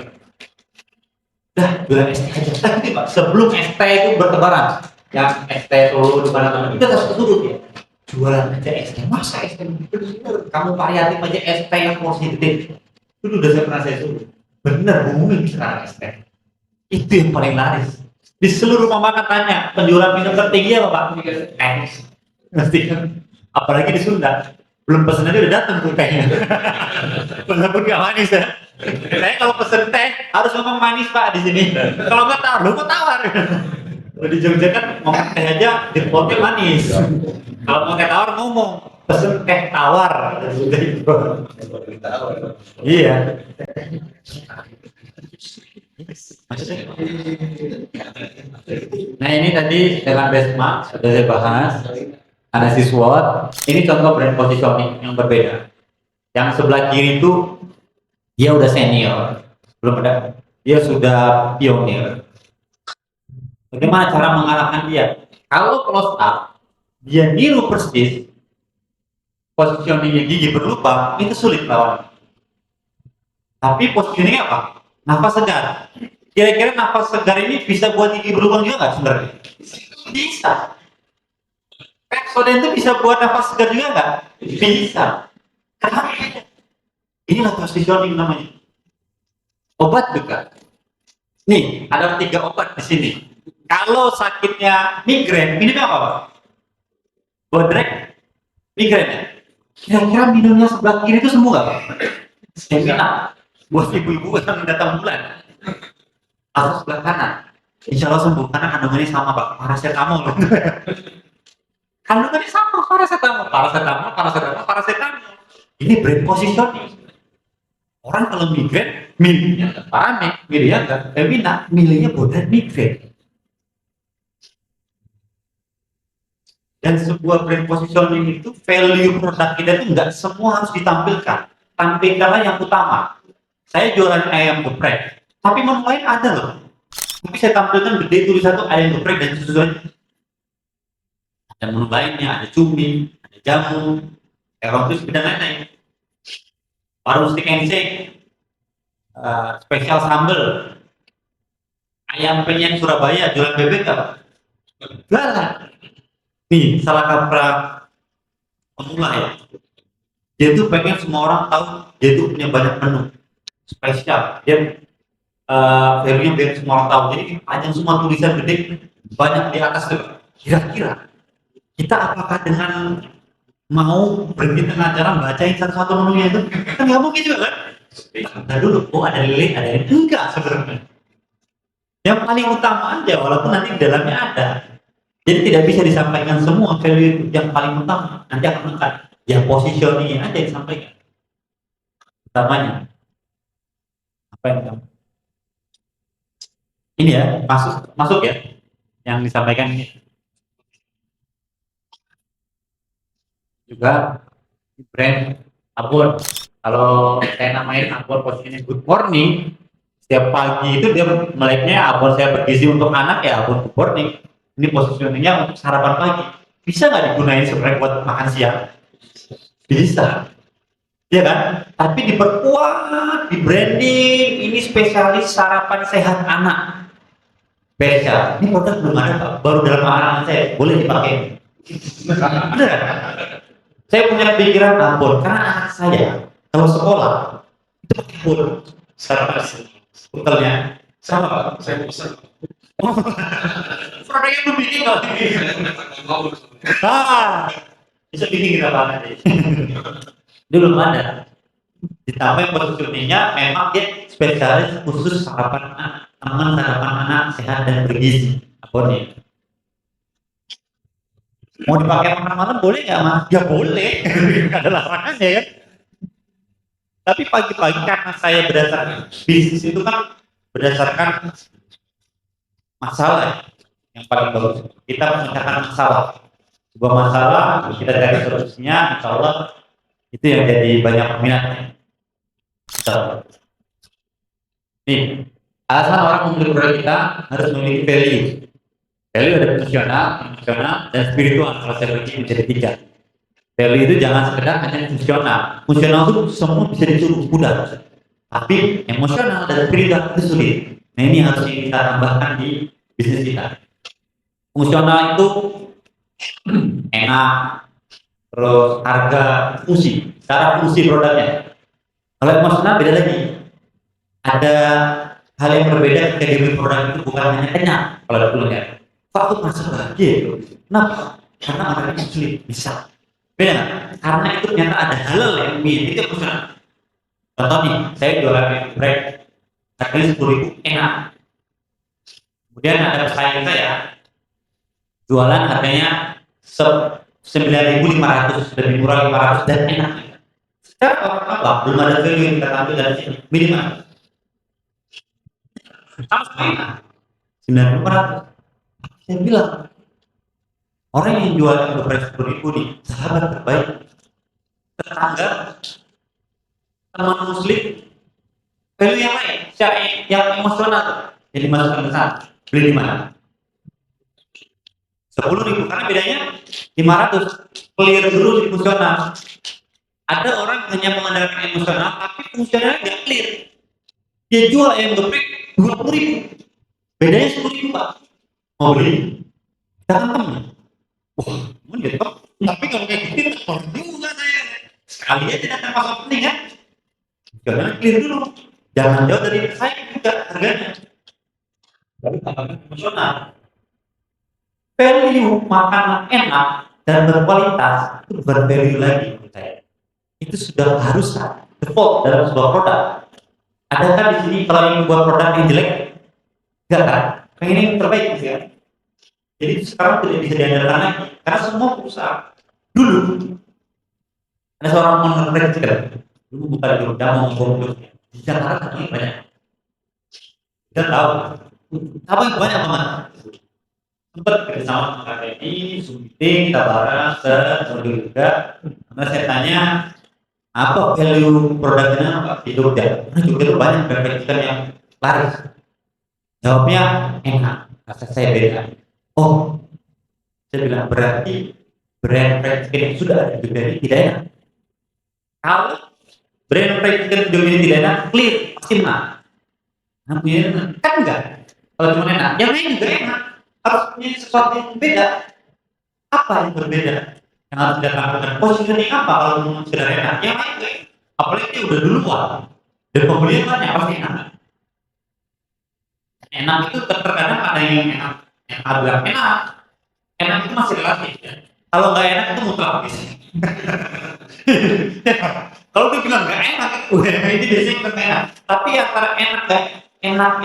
Dah jualan ST aja. Tapi Pak sebelum ST itu bertebaran, yang ST Solo di mana-mana kita harus kesurut ya. Jualan aja ST, masa ST bener? Kamu variatif aja ST yang positif. Itu udah saya pernah saya suruh. Bener booming sekarang ST. Itu yang paling laris. Di seluruh rumah makan tanya penjualan minum tertinggi apa Pak? Ngerti kan? Apalagi di Sunda. Belum pesen aja udah datang tuh tehnya. Walaupun gak manis ya. Saya kalau pesen teh harus ngomong manis Pak di sini. Kalau nggak tawar, lu kok tawar? Kalau di Jogja kan ngomong teh aja di potnya manis. Kalau mau teh tawar ngomong pesen teh tawar. Iya. Nah ini tadi dengan benchmark sudah saya bahas. Analisis SWOT, ini contoh brand positioning yang berbeda. Yang sebelah kiri itu dia udah senior, belum ada, dia sudah pionir. Bagaimana cara mengalahkan dia? Kalau close up, dia niru persis, positioningnya gigi berlubang, itu sulit lawan. Tapi positioningnya apa? Nafas segar. Kira-kira nafas segar ini bisa buat gigi berlubang juga nggak sebenarnya? Bisa. Pepsodent itu bisa buat nafas segar juga nggak? Bisa. Kenapa? Inilah positioning namanya. Obat juga. Nih, ada 3 obat di sini. Kalau sakitnya migrain, minumnya apa Pak? Bodrek, migrain ya? Kira-kira minumnya sebelah kiri itu sembuh nggak Pak? Stamina. Buat ibu-ibu yang datang bulan. Atau sebelah kanan. Insya Allah sembuh, karena kandungannya sama Pak. Paracetamol. Kandungannya sama, paracetamol. Ini brand positioning. Orang kalau migrain, milihnya Parame, milihnya enggak Femina, milihnya Bodrek migrain. Dan sebuah brand positioning itu value produk kita itu enggak semua harus ditampilkan. Tampilkanlah yang utama. Saya jualan ayam geprek, tapi menu lain ada loh. Tapi saya tampilkan gede tulisan itu ayam geprek dan susunya. Ada menu lainnya, ada cumi, ada jamu, erotis dan lain-lain. Warung steak and shake, spesial sambal, ayam penyet Surabaya, jualan bebek apa? Jualan. Nih, salah kaprah pemula ya. Dia tuh pengen semua orang tahu dia tuh punya banyak menu spesial. Dia value-nya biar semua orang tahu. Jadi panjang semua tulisan gede, banyak di atas tuh. Kira-kira Kita apakah dengan mau berhenti tengah jalan bacain satu-satu menunya itu kan nggak mungkin juga kan? Nah dulu, oh ada lilin, ada ini enggak sebenarnya. Yang paling utama aja, walaupun nanti di dalamnya ada. Jadi tidak bisa disampaikan semua value itu yang paling utama. Nanti akan angkat. Ya positioningnya aja disampaikan. Utamanya. Apa yang utama? Ini ya, masuk ya. Yang disampaikan ini. Juga brand Ambon. Kalau saya namain Ambon posisinya good morning, setiap pagi itu dia meleknya Ambon saya bergizi untuk anak ya Ambon good morning. Ini positioningnya untuk sarapan pagi. Bisa nggak digunain sebenarnya buat makan siang? Bisa. Ya kan? Tapi diperkuat, di branding, ini spesialis sarapan sehat anak. Spesial. Ini produk belum ada Pak. Baru dalam anak saya boleh dipakai. Benar. Saya punya pikiran Ambon karena anak saya kalau sekolah itu pakai Ambon sarapan bekalnya sama Pak. Saya pesan. Produknya belum bikin kok. Bisa bikin kita nanti. Dia belum ada. Ditambah positioningnya memang dia spesialis khusus sarapan anak, teman sarapan anak sehat dan bergizi. Apa nih? Mau dipakai makan malam boleh nggak Mas? Ya boleh, nggak ada larangannya ya. Tapi pagi-pagi karena saya berdasarkan bisnis itu kan berdasarkan masalah yang paling bagus. Kita memecahkan masalah. Sebuah masalah kita cari solusinya, insya Allah itu yang jadi banyak peminatnya. Nih, alasan orang membeli produk kita harus memiliki value. Value ada fungsional, emosional, dan spiritual. Kalau saya bagi menjadi 3. Value itu jangan sekedar hanya fungsional. Fungsional itu semua bisa disuruh mudah. Tapi emosional dan spiritual itu sulit. Nah ini harus kita tambahkan di bisnis kita. Fungsional itu enak, terus harga, fungsi, cara fungsi produknya. Kalau emosional beda lagi. Ada hal yang berbeda ketika dibeli produk itu bukan hanya kenyang. Kalau ada kulitnya, Pak itu merasa bahagia. Kenapa? Karena orangnya muslim, bisa. Beda nggak? Karena itu ternyata ada halal yang itu emosional. Contoh nih, saya jualan break, harganya 10.000 enak. Kemudian ada pesaing saya jualan harganya 9.500, lebih murah 500 dan enak. Secara apa? Belum ada value yang kita ambil dari sini minimal. Sama enak. 9.500. Saya bilang orang yang jual beberapa 10.000 nih sahabat terbaik, tetangga, teman muslim, value yang lain, yang emosional yang dimasukkan ke sana. Beli di mana? 10.000 karena bedanya 500. Clear dulu di fungsional. Ada orang hanya mengandalkan emosional tapi fungsionalnya nggak clear. Dia jual ayam geprek 20.000. Bedanya 10.000 Pak. Mau beli? Jangan temen. Wah, dia top. Tapi kalau kayak gitu orang juga saya. Sekali aja datang pasar penting kan. Jangan clear dulu. Jangan jauh dari saya juga harganya. Tapi tambahkan emosional. Value makanan enak dan berkualitas itu bukan value lagi menurut saya. Itu sudah harus default dalam sebuah produk. Adakah di sini kalau ingin membuat produk yang jelek? Enggak kan? Pengen yang terbaik sih kan? Jadi sekarang tidak bisa diandalkan lagi karena semua perusahaan dulu ada seorang entrepreneur dulu buka di Jogja mau ngomong di Jakarta katanya banyak. Kita tahu apa yang banyak teman sempat bersama dengan ini meeting kita bahas juga karena saya tanya apa value produknya apa di Jogja karena Jogja itu banyak brand chicken yang laris. Jawabnya enak, rasa saya beda. Oh, saya bilang berarti brand chicken yang sudah ada di Jogja ini tidak enak. Kalau brand chicken di Jogja ini tidak enak, clear pasti menang. Namanya kan enggak. Kalau cuma enak, yang lain juga enak. Harus punya sesuatu yang beda. Apa yang berbeda? Yang harus kita lakukan. Positioning apa kalau mau sekedar enak? Yang lain juga enak. Apalagi dia udah duluan. Dan pembelian banyak pasti enak. Enak itu terkadang ada yang enak. Yang bilang enak. Enak itu masih relatif. Ya. Kalau nggak enak itu mutlak biasanya. Kalau dia bilang nggak enak, udah ini biasanya nggak enak. Tapi antara enak nggak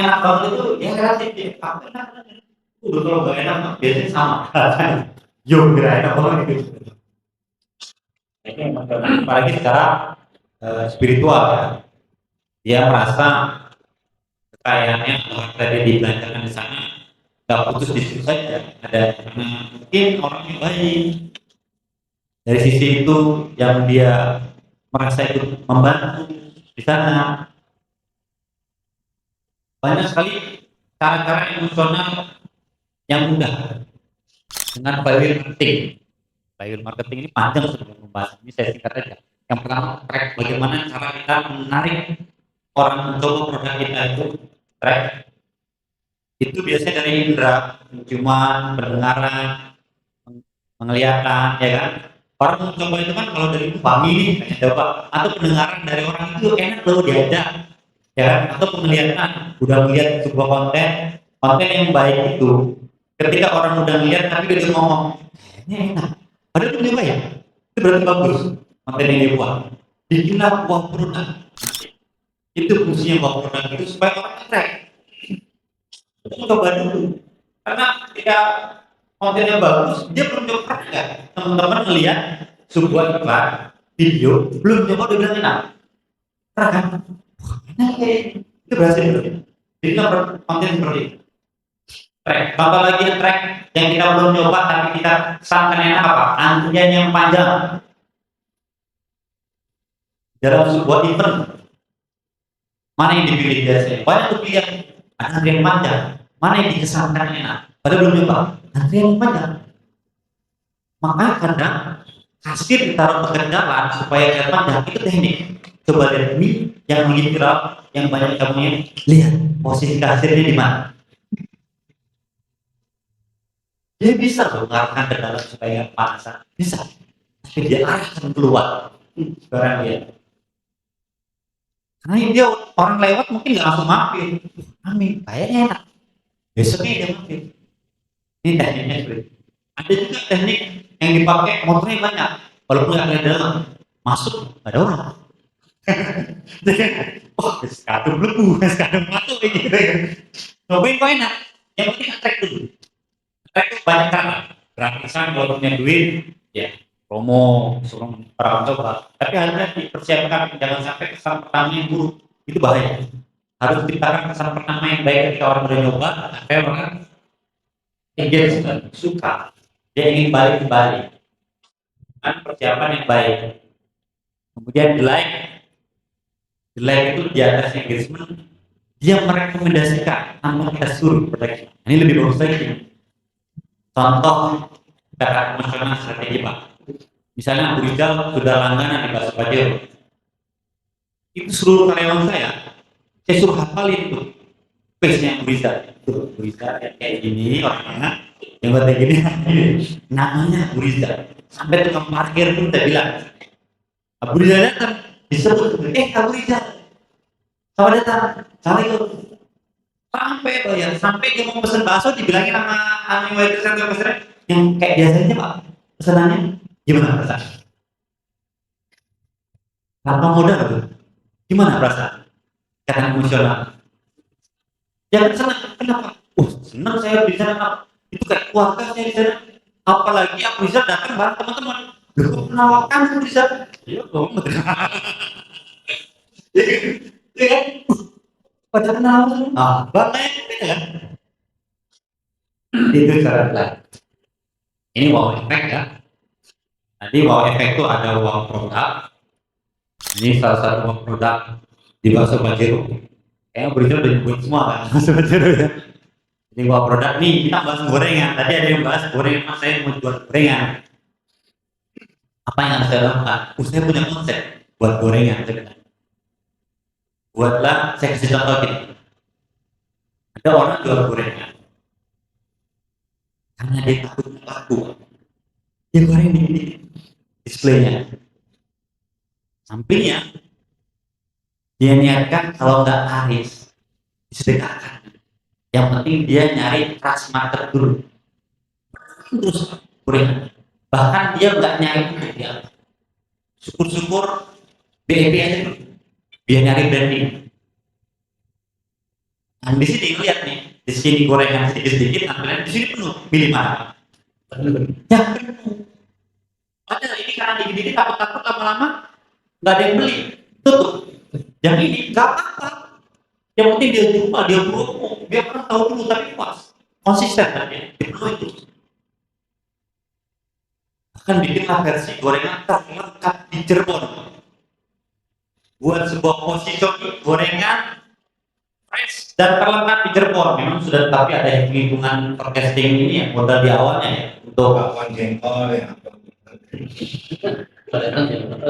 enak banget itu ya relatif ya. Apa enak? Udah kalau nggak enak biasanya sama. Yo nggak enak banget gitu. Ini apalagi secara spiritual ya. Dia merasa kekayaannya kalau tadi dibelanjakan di sana nggak putus di situ saja. Ada mungkin orang yang baik dari sisi itu yang dia merasa itu membantu di sana. Banyak sekali cara-cara emosional yang mudah dengan value marketing. Value marketing ini panjang sebelum membahas ini, saya singkat aja. Yang pertama, track bagaimana cara kita menarik orang mencoba produk kita itu. Track itu biasanya dari indera penciuman, pendengaran, penglihatan, ya kan. Orang mencoba itu kan kalau dari wangi nih, pengen coba, atau pendengaran dari orang itu enak loh diajak, ya kan. Atau penglihatan, udah melihat sebuah konten yang baik itu, ketika orang udah melihat tapi dia ngomong, ini enak, padahal itu dia baik, itu berarti bagus konten yang dia buat. Bikinlah buah produk, itu fungsinya buah produk itu supaya orang tertarik. Itu coba dulu, karena ketika kontennya bagus, dia belum coba kan? Teman-teman melihat sebuah iklan video, belum coba udah bilang enak, kan? Enak kayak itu berhasil belum? Jadi kita konten seperti itu. Track, contoh lagi yang track yang kita belum coba tapi kita sangka enak apa? Antrian yang panjang dalam sebuah event. Mana yang dipilih biasanya? Banyak tuh pilihan, ada antrian panjang. Mana yang dikesankan enak? Padahal belum coba. Antrian yang panjang. Makanya kadang kasir ditaruh ke jalan supaya dia panjang itu teknik. Coba lihat ini yang lagi viral, yang banyak kamu lihat posisi kasirnya di mana. Dia bisa loh mengarahkan ke dalam supaya panasan, bisa. Tapi dia arahkan keluar. Sekarang lihat. Karena dia orang lewat mungkin nggak langsung mampir. Amin, kayaknya enak. Besoknya dia mampir. Ini tekniknya seperti itu. Ada juga teknik yang dipakai motornya banyak, walaupun nggak ada dalam, masuk nggak ada orang. Oh, sekadung lebu, sekadung masuk kayak gitu. Cobain kok enak. Yang penting track dulu. Track itu banyak cara. Gratisan kalau punya duit, ya promo, suruh orang coba. Tapi harusnya dipersiapkan, jangan sampai kesan pertama yang buruk. Itu bahaya. Harus diciptakan kesan pertama yang baik ketika orang udah nyoba, sampai orang engagement, suka. Dia ingin balik kembali. Dengan persiapan yang baik. Kemudian di like itu di atas engagement, dia merekomendasikan tanpa kita suruh produk. Ini lebih bagus lagi. Contoh cara emosional strategi Pak. Misalnya Abu Rizal sudah langganan di Bakso Pajero. Itu seluruh karyawan saya suruh hafalin tuh face-nya Abu Rizal. Abu Rizal kayak gini orangnya, yang buat kayak gini, namanya Abu Rizal. Sampai tukang parkir pun udah bilang, Abu Rizal datang, disebut, Abu Rizal, selamat datang, assalamualaikum. Sampai bayar, sampai dia mau pesen bakso dibilangin sama yang waiter atau pesennya yang kayak biasanya Pak, pesenannya gimana perasaan? Tanpa modal tuh, gimana perasaan? Karena emosional. Jangan senang, kenapa? Senang saya di sana, itu kayak keluarga saya di sana. Apalagi aku bisa datang bareng teman-teman. Loh, kok penawakan aku bisa? Iya, dong. Ya kan? Pada kenal, bangga ya kan? Itu cara lain. Ini wow efek ya. Nanti wow efek itu ada wow produk. Ini salah satu wow produk di Bakso Pajero. Kayaknya berita udah nyebut semua kan Bakso Pajero ya. Ini wow produk nih, kita bahas gorengan. Tadi ada yang bahas gorengan, mas saya mau jual gorengan. Apa yang harus saya lakukan? Saya punya konsep buat gorengan. Buatlah, saya kasih contoh gini. Ada orang jual gorengan karena dia takut laku, dia goreng di displaynya, sampingnya dia niatkan kalau nggak laris disedekahkan. Yang penting dia nyari trust market dulu, terus gorengan Bahkan dia nggak nyari dia. Syukur-syukur BEP aja dulu. Dia nyari branding. Nah, di sini lihat nih, di sini gorengan sedikit-sedikit, tampilan di sini penuh. Pilih mana? Ya penuh. Padahal ini karena dikit-dikit takut-takut lama-lama nggak ada yang beli, tutup. Yang ini nggak apa-apa. Yang penting dia jual, dia promo, biar orang tahu dulu tapi puas, konsisten kan ya, dipenuhi itu. Bahkan bikinlah versi gorengan terlengkap di Cirebon. Buat sebuah posisi gorengan fresh dan terlengkap di Cirebon. Memang sudah, tapi ada hitung-hitungan forecasting ini ya, modal di awalnya ya, untuk Kawan jengkol ya.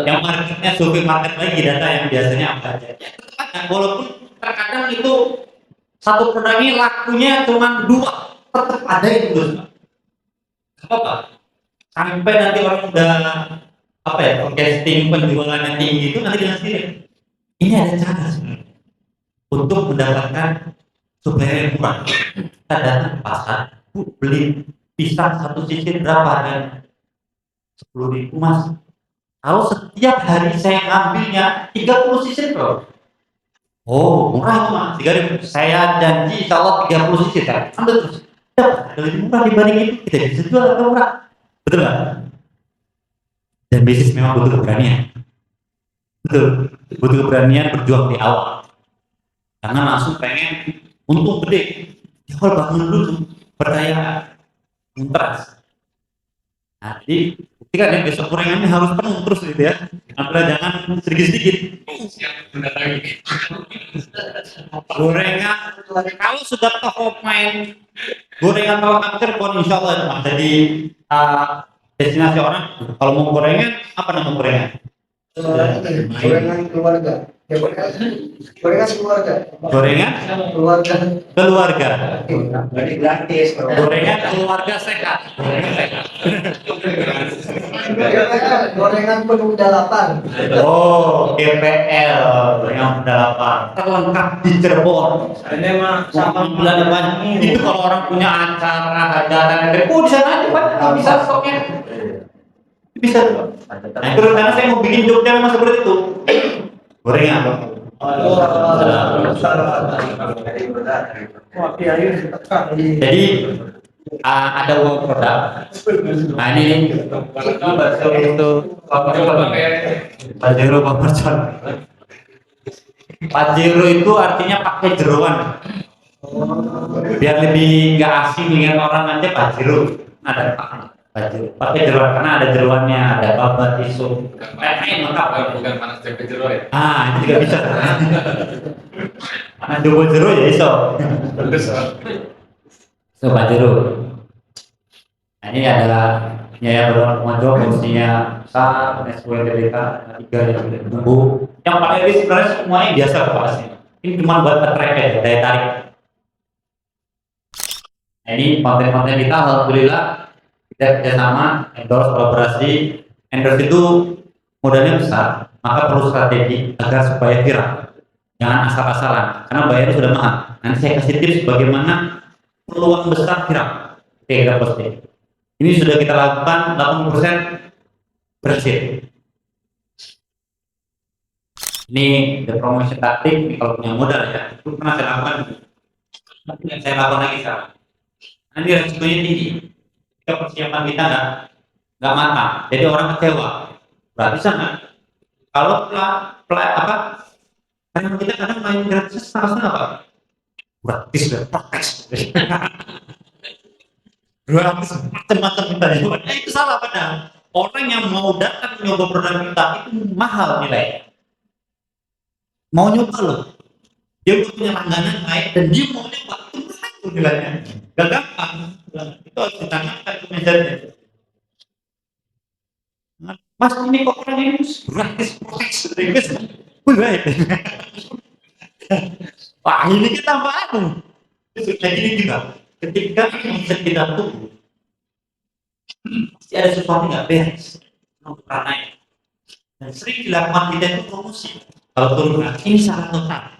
yang marketnya survei market lagi data yang biasanya apa aja. Walaupun terkadang itu satu produk ini lakunya cuma 2, tetap ada itu terus. Apa? Sampai nanti orang udah apa ya, forecasting penjualannya tinggi itu nanti dengan sendiri. Ini ada cara sebenarnya untuk mendapatkan supplier yang murah. Kita datang ke pasar, beli pisang satu sisir berapa dan 10.000 mas. Kalau setiap hari saya ngambilnya 30 sisir bro. Oh murah itu mas, 3.000. Saya janji insya Allah 30 sisir kan. Ambil terus. Dapat lebih murah dibanding itu, kita bisa jual lebih murah. Betul nggak? Dan bisnis memang butuh keberanian. Betul, butuh keberanian berjuang di awal. Jangan langsung pengen untung gede. Di awal bangun dulu, percaya, kontras. Nanti buktikan ya besok gorengannya harus penuh terus gitu ya. Apalagi jangan sedikit-sedikit. Gorengan kalau sudah top main gorengan kalau Cirebon insya Allah itu jadi destinasi orang. Kalau mau gorengan apa nama gorengan? Gorengan keluarga. Gorengan keluarga. Gorengan Keluarga. keluarga. Jadi gratis. Gorengan keluarga sehat. Gorengan penuh dalapan. Oh, GPL gorengan pendalaman terlengkap di Cirebon. Ini mah Sama bulan depan itu kalau orang punya acara hajatan, di sana aja Pak, bisa stoknya. Bisa. Nah, itu rencana saya mau bikin Jogja memang seperti itu. Gorengan. Jadi ada uang produk. Nah ini bakso itu Pajero Pamercon. Pajero itu artinya pakai jeroan. Biar lebih nggak asing dengan orang aja Pajero. Ada Pajero. Pakai jeroan karena ada jeroannya, ada babat isu. Kayaknya lengkap. Bukan panas tempe jero ya. Ah, itu juga bisa. Karena double jero ya iso. So Pajero. Nah, ini adalah Yaya Berlaku Mojo, posisinya besar, SWDBK, 3 yang tumbuh. Yang paling ini sebenarnya semuanya biasa bahasnya. Ini cuma buat track aja, daya tarik. Nah, ini konten-konten kita, alhamdulillah kita kerjasama, endorse, kolaborasi. Endorse itu modalnya besar, maka perlu strategi agar supaya viral. Jangan asal-asalan, karena bayarnya sudah mahal. Nanti saya kasih tips bagaimana peluang besar viral. Oke, kita posting. Ini sudah kita lakukan 80% berhasil. Ini the promotion tactic. Ini kalau punya modal ya, itu pernah saya lakukan. Tapi yang saya lakukan lagi sekarang. Nanti resikonya tinggi. Jika persiapan kita nggak matang, jadi orang kecewa. Berarti sana kalau karena kita kadang main gratis sama apa? Gratis gratis. Gratis macam-macam kita ya. Itu salah padahal. Orang yang mau datang nyoba produk kita itu mahal nilai. Mau nyoba loh. Dia punya langganan baik dan dia mau nyoba itu mahal itu nilainya. Gak gampang. Itu harus ditanyakan ke manajernya. Mas ini kok orang ini gratis gratis. Baik. Wah ini kita tambah sudah gini juga. Ketika mindset kita tumbuh, pasti ada sesuatu nggak beres. Karena dan sering dilakukan kita itu promosi. Kalau turun ini salah total.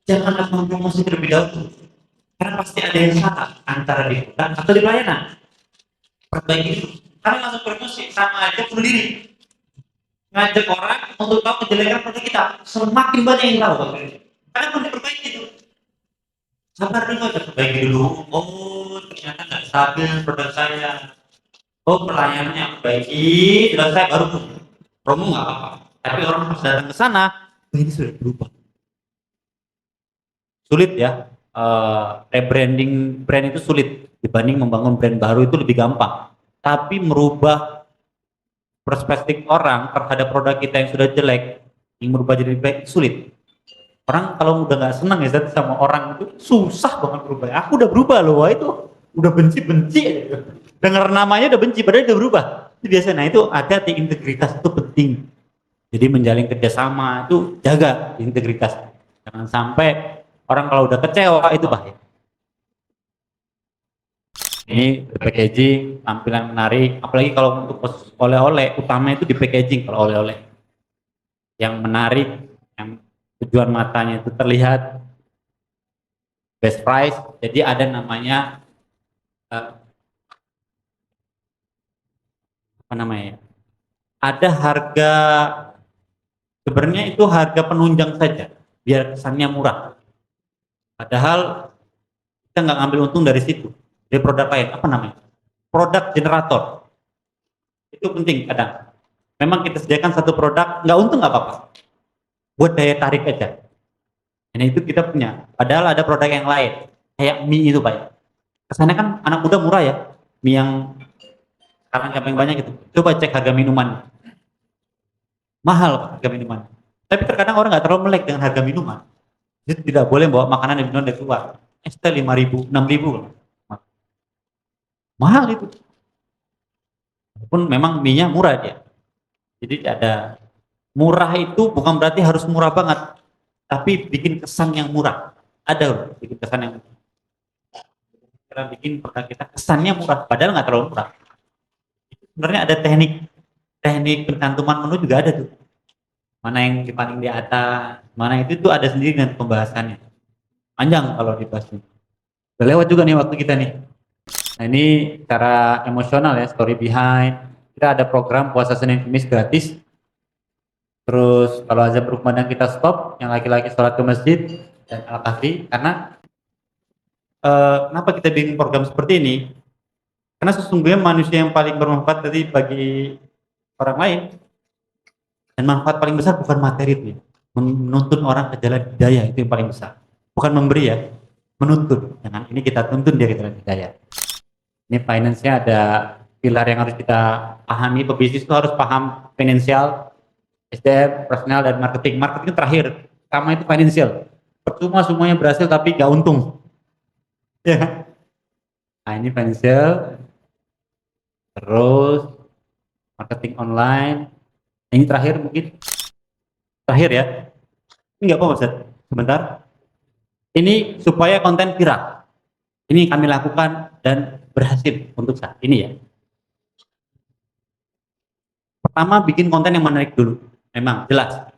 Jangan lakukan promosi terlebih dahulu. Karena pasti ada yang salah antara di produk atau di pelayanan. Perbaiki itu. Karena langsung promosi sama aja bunuh diri. Ngajak orang untuk tahu kejelekan produk kita, semakin banyak yang tahu. Karena pun diperbaiki itu. Sabar dulu aja, perbaiki dulu. Oh, ternyata nggak stabil produk saya. Oh, pelayanannya perbaiki, selesai baru promo nggak apa-apa. Tapi orang harus datang ke sana, ini sudah berubah. Sulit ya, rebranding brand itu sulit dibanding membangun brand baru itu lebih gampang. Tapi merubah perspektif orang terhadap produk kita yang sudah jelek, yang merubah jadi lebih baik sulit. Orang kalau udah nggak senang ya sama orang itu susah banget berubah. Aku udah berubah loh, wah itu udah benci aja. Dengar namanya udah benci, padahal udah berubah. Itu biasa. Nah itu hati-hati, integritas itu penting. Jadi menjalin kerjasama itu jaga integritas. Jangan sampai orang kalau udah kecewa itu bahaya. Ini packaging, tampilan menarik, apalagi kalau untuk oleh-oleh, utama itu di packaging kalau oleh-oleh. Yang menarik, yang tujuan matanya itu terlihat, best price, jadi ada namanya, apa namanya, ada harga, sebenarnya itu harga penunjang saja, biar kesannya murah. Padahal kita nggak ngambil untung dari situ. Dari produk lain, apa namanya? Produk generator. Itu penting kadang. Memang kita sediakan satu produk, nggak untung nggak apa-apa. Buat daya tarik aja. Nah itu kita punya. Padahal ada produk yang lain. Kayak mie itu Pak. Kesannya kan anak muda murah ya. Mie yang sekarang yang banyak itu. Coba cek harga minuman. Mahal Pak, harga minuman. Tapi terkadang orang nggak terlalu melek dengan harga minuman. Jadi tidak boleh bawa makanan dan minuman dari luar. Es teh 5.000, 6.000. Mahal itu. Walaupun memang mie-nya murah dia. Jadi ada murah itu bukan berarti harus murah banget, tapi bikin kesan yang murah. Ada loh, bikin kesan yang murah. Kita bikin produk kita kesannya murah, padahal nggak terlalu murah. Sebenarnya ada teknik pencantuman menu juga ada tuh. Mana yang paling di atas, mana itu tuh ada sendiri dengan pembahasannya. Panjang kalau dibahas. Udah lewat juga nih waktu kita nih. Nah ini cara emosional ya, story behind. Kita ada program puasa Senin Kamis gratis. Terus kalau azan berkumandang kita stop, yang laki-laki sholat ke masjid dan al-kahfi. Karena kenapa kita bikin program seperti ini? Karena sesungguhnya manusia yang paling bermanfaat tadi bagi orang lain, dan manfaat paling besar bukan materi itu, menuntun orang ke jalan hidayah itu yang paling besar. Bukan memberi ya, menuntun. Jangan ini kita tuntun dia ke jalan hidayah. Ini finance-nya ada pilar yang harus kita pahami. Pebisnis itu harus paham finansial, SDM, personal, dan marketing. Marketing terakhir, pertama itu financial. Percuma semuanya berhasil tapi nggak untung. Ya. Nah ini financial, terus marketing online. Ini terakhir mungkin, terakhir ya. Ini nggak apa-apa Ustaz, sebentar. Ini supaya konten viral. Ini yang kami lakukan dan berhasil untuk saat ini ya. Pertama bikin konten yang menarik dulu, memang jelas.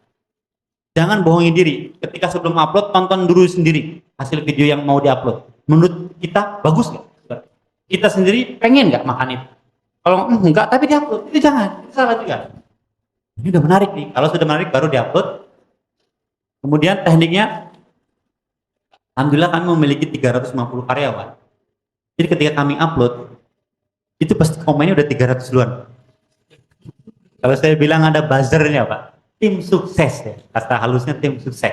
Jangan bohongi diri. Ketika sebelum upload tonton dulu sendiri hasil video yang mau diupload. Menurut kita bagus nggak? Kita sendiri pengen nggak makan itu? Kalau enggak tapi diupload itu jangan, itu salah juga. Ini udah menarik nih. Kalau sudah menarik baru diupload. Kemudian tekniknya, alhamdulillah kami memiliki 350 karyawan. Jadi ketika kami upload, itu pasti komennya udah 300 duluan. Kalau saya bilang ada buzzernya Pak, tim sukses ya, kata halusnya tim sukses.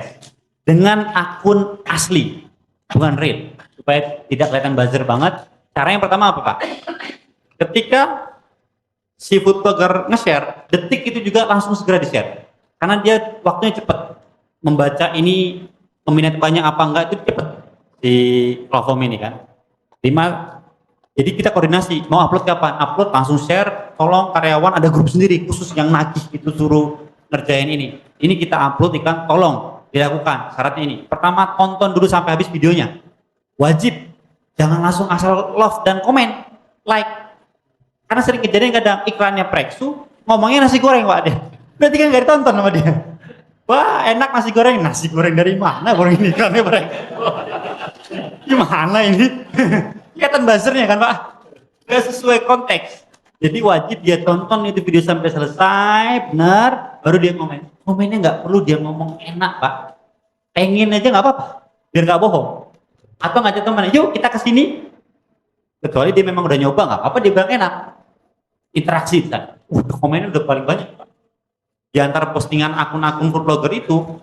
Dengan akun asli, bukan real. Supaya tidak kelihatan buzzer banget, cara yang pertama apa Pak? Ketika si food blogger nge-share, detik itu juga langsung segera di-share. Karena dia waktunya cepat. Membaca ini, peminat banyak apa enggak, itu cepat. Di platform ini kan. Jadi kita koordinasi, mau upload kapan? Upload langsung share, tolong karyawan ada grup sendiri khusus yang nagih itu suruh ngerjain ini. Ini kita upload iklan, tolong dilakukan syaratnya ini. Pertama tonton dulu sampai habis videonya. Wajib, jangan langsung asal love dan komen, like. Karena sering kejadian kadang iklannya Preksu, ngomongnya nasi goreng Pak dia. Berarti kan gak ditonton sama dia. Wah enak nasi goreng dari mana? Goreng ini iklannya Preksu. Gimana ini? Kelihatan buzzernya kan Pak? Gak sesuai konteks. Jadi wajib dia tonton itu video sampai selesai, benar, baru dia komen. Komennya nggak perlu dia ngomong enak, Pak. Pengen aja nggak apa-apa, biar nggak bohong. Atau ngajak teman, yuk kita ke sini. Kecuali dia memang udah nyoba, nggak apa-apa, dia bilang enak. Interaksi kan. Komennya udah paling banyak, Pak. Di antara postingan akun-akun food blogger itu,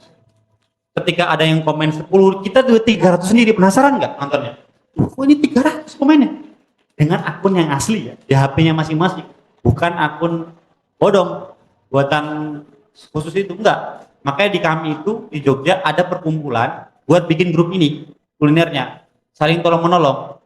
ketika ada yang komen 10, kita tuh 300 sendiri, penasaran nggak nontonnya? Oh ini 300 komennya. Dengan akun yang asli ya, di HP-nya masing-masing. Bukan akun bodong, buatan khusus itu, enggak. Makanya di kami itu, di Jogja ada perkumpulan buat bikin grup ini, kulinernya. Saling tolong-menolong.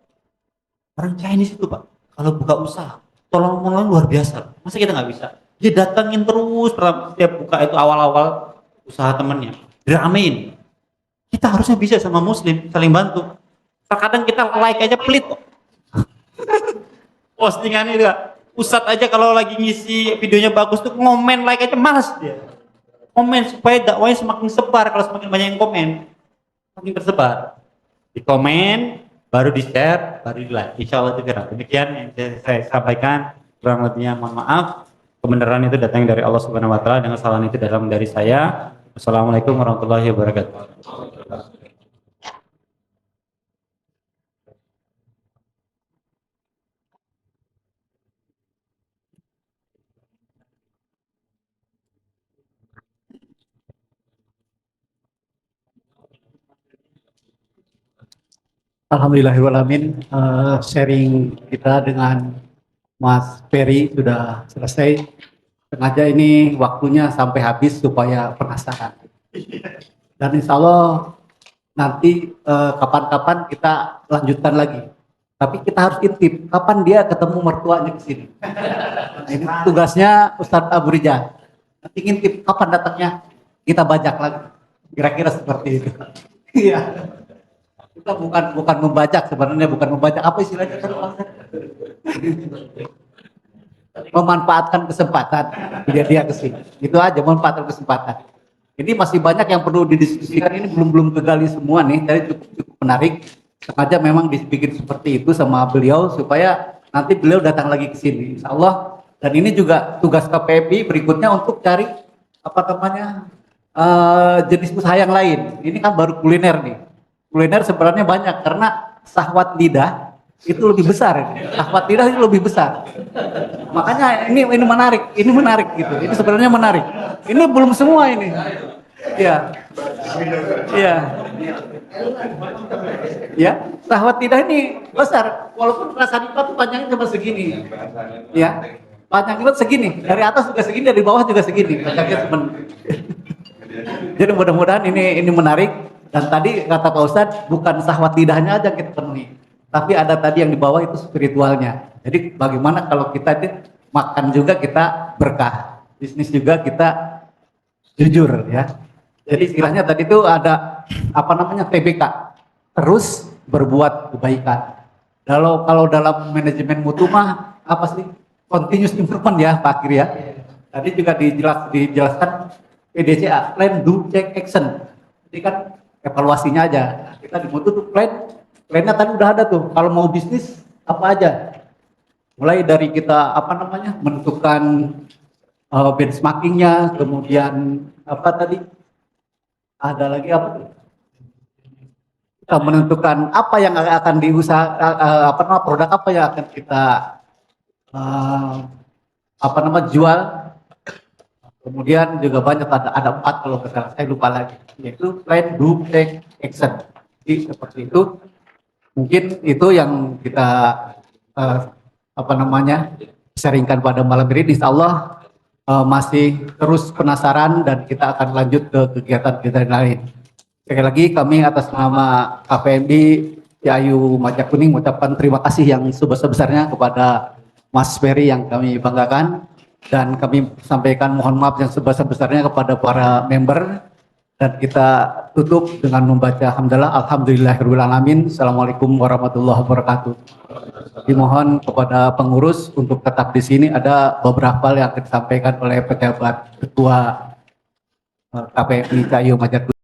Orang Chinese itu Pak, kalau buka usaha, tolong-menolong luar biasa. Masa kita nggak bisa? Dia datangin terus, setiap buka itu awal-awal usaha temennya. Diramein. Kita harusnya bisa sama muslim, saling bantu. Terkadang kita like aja pelit kok. Postingannya juga Ustadz aja kalau lagi ngisi videonya bagus tuh ngomen like aja malas dia. Komen supaya dakwahnya semakin sebar, kalau semakin banyak yang komen semakin tersebar. Di komen, baru di share, baru di like. Insya Allah itu viral. Demikian yang saya sampaikan. Kurang lebihnya mohon maaf. Kebenaran itu datang dari Allah Subhanahu Wa Taala, dengan kesalahan itu datang dari saya. Wassalamualaikum warahmatullahi wabarakatuh. Alhamdulillahirrahmanirrahim. Sharing kita dengan Mas Ferry sudah selesai. Sengaja ini waktunya sampai habis supaya penasaran. Dan insya Allah nanti kapan-kapan kita lanjutkan lagi. Tapi kita harus intip kapan dia ketemu mertuanya ke sini. Nah, ini tugasnya Ustadz Abu Rijal. Nanti intip kapan datangnya, kita bajak lagi. Kira-kira seperti itu. Iya. Kita bukan membajak, sebenarnya bukan membajak, apa istilahnya kan, memanfaatkan kesempatan dia ke sini. Itu aja, memanfaatkan kesempatan. Ini masih banyak yang perlu didiskusikan, ini belum kegali semua nih, tapi cukup menarik. Sengaja memang dibikin seperti itu sama beliau supaya nanti beliau datang lagi ke sini, insya Allah. Dan ini juga tugas KPMI berikutnya untuk cari apa namanya jenis usaha yang lain. Ini kan baru kuliner nih. Kuliner sebenarnya banyak karena syahwat lidah itu lebih besar. Syahwat lidah itu lebih besar. Makanya ini menarik gitu. Ini sebenarnya menarik. Ini belum semua ini. Iya. Iya. Ya, syahwat lidah ini besar. Walaupun rasa nikmat itu panjangnya cuma segini. Ya. Panjangnya segini. Dari atas juga segini, dari bawah juga segini. Panjangnya Jadi mudah-mudahan ini menarik. Dan tadi kata Pak Ustadz, bukan syahwat lidahnya aja kita penuhi, tapi ada tadi yang di bawah itu spiritualnya. Jadi bagaimana kalau kita makan juga kita berkah, bisnis juga kita jujur ya. Jadi istilahnya tadi itu ada apa namanya TBK, terus berbuat kebaikan. Kalau dalam manajemen mutu mah apa sih? Continuous improvement ya Pak Kir ya. Tadi juga dijelaskan PDCA, plan, do, check, action. Jadi kan evaluasinya aja. Kita di mutu tuh plannya tadi udah ada tuh. Kalau mau bisnis apa aja, mulai dari kita apa namanya menentukan benchmarkingnya, kemudian apa tadi ada lagi apa tuh? Kita menentukan apa yang akan apa nama produk apa yang akan kita apa nama jual. Kemudian juga banyak ada 4 kalau nggak salah, saya lupa lagi, yaitu plan, do, take, action. Jadi seperti itu. Mungkin itu yang kita apa namanya sharingkan pada malam ini. Insya Allah masih terus penasaran dan kita akan lanjut ke kegiatan-kegiatan lain. Sekali lagi kami atas nama KPMI Ayu Majak Kuning mengucapkan terima kasih yang sebesar-besarnya kepada Mas Ferry yang kami banggakan. Dan kami sampaikan mohon maaf yang sebesar-besarnya kepada para member, dan kita tutup dengan membaca hamdalah alhamdulillahirabbil alamin. Assalamualaikum warahmatullahi wabarakatuh. Dimohon kepada pengurus untuk tetap di sini, ada beberapa hal yang akan disampaikan oleh pejabat ketua KPMI Ayu Majak Kuning.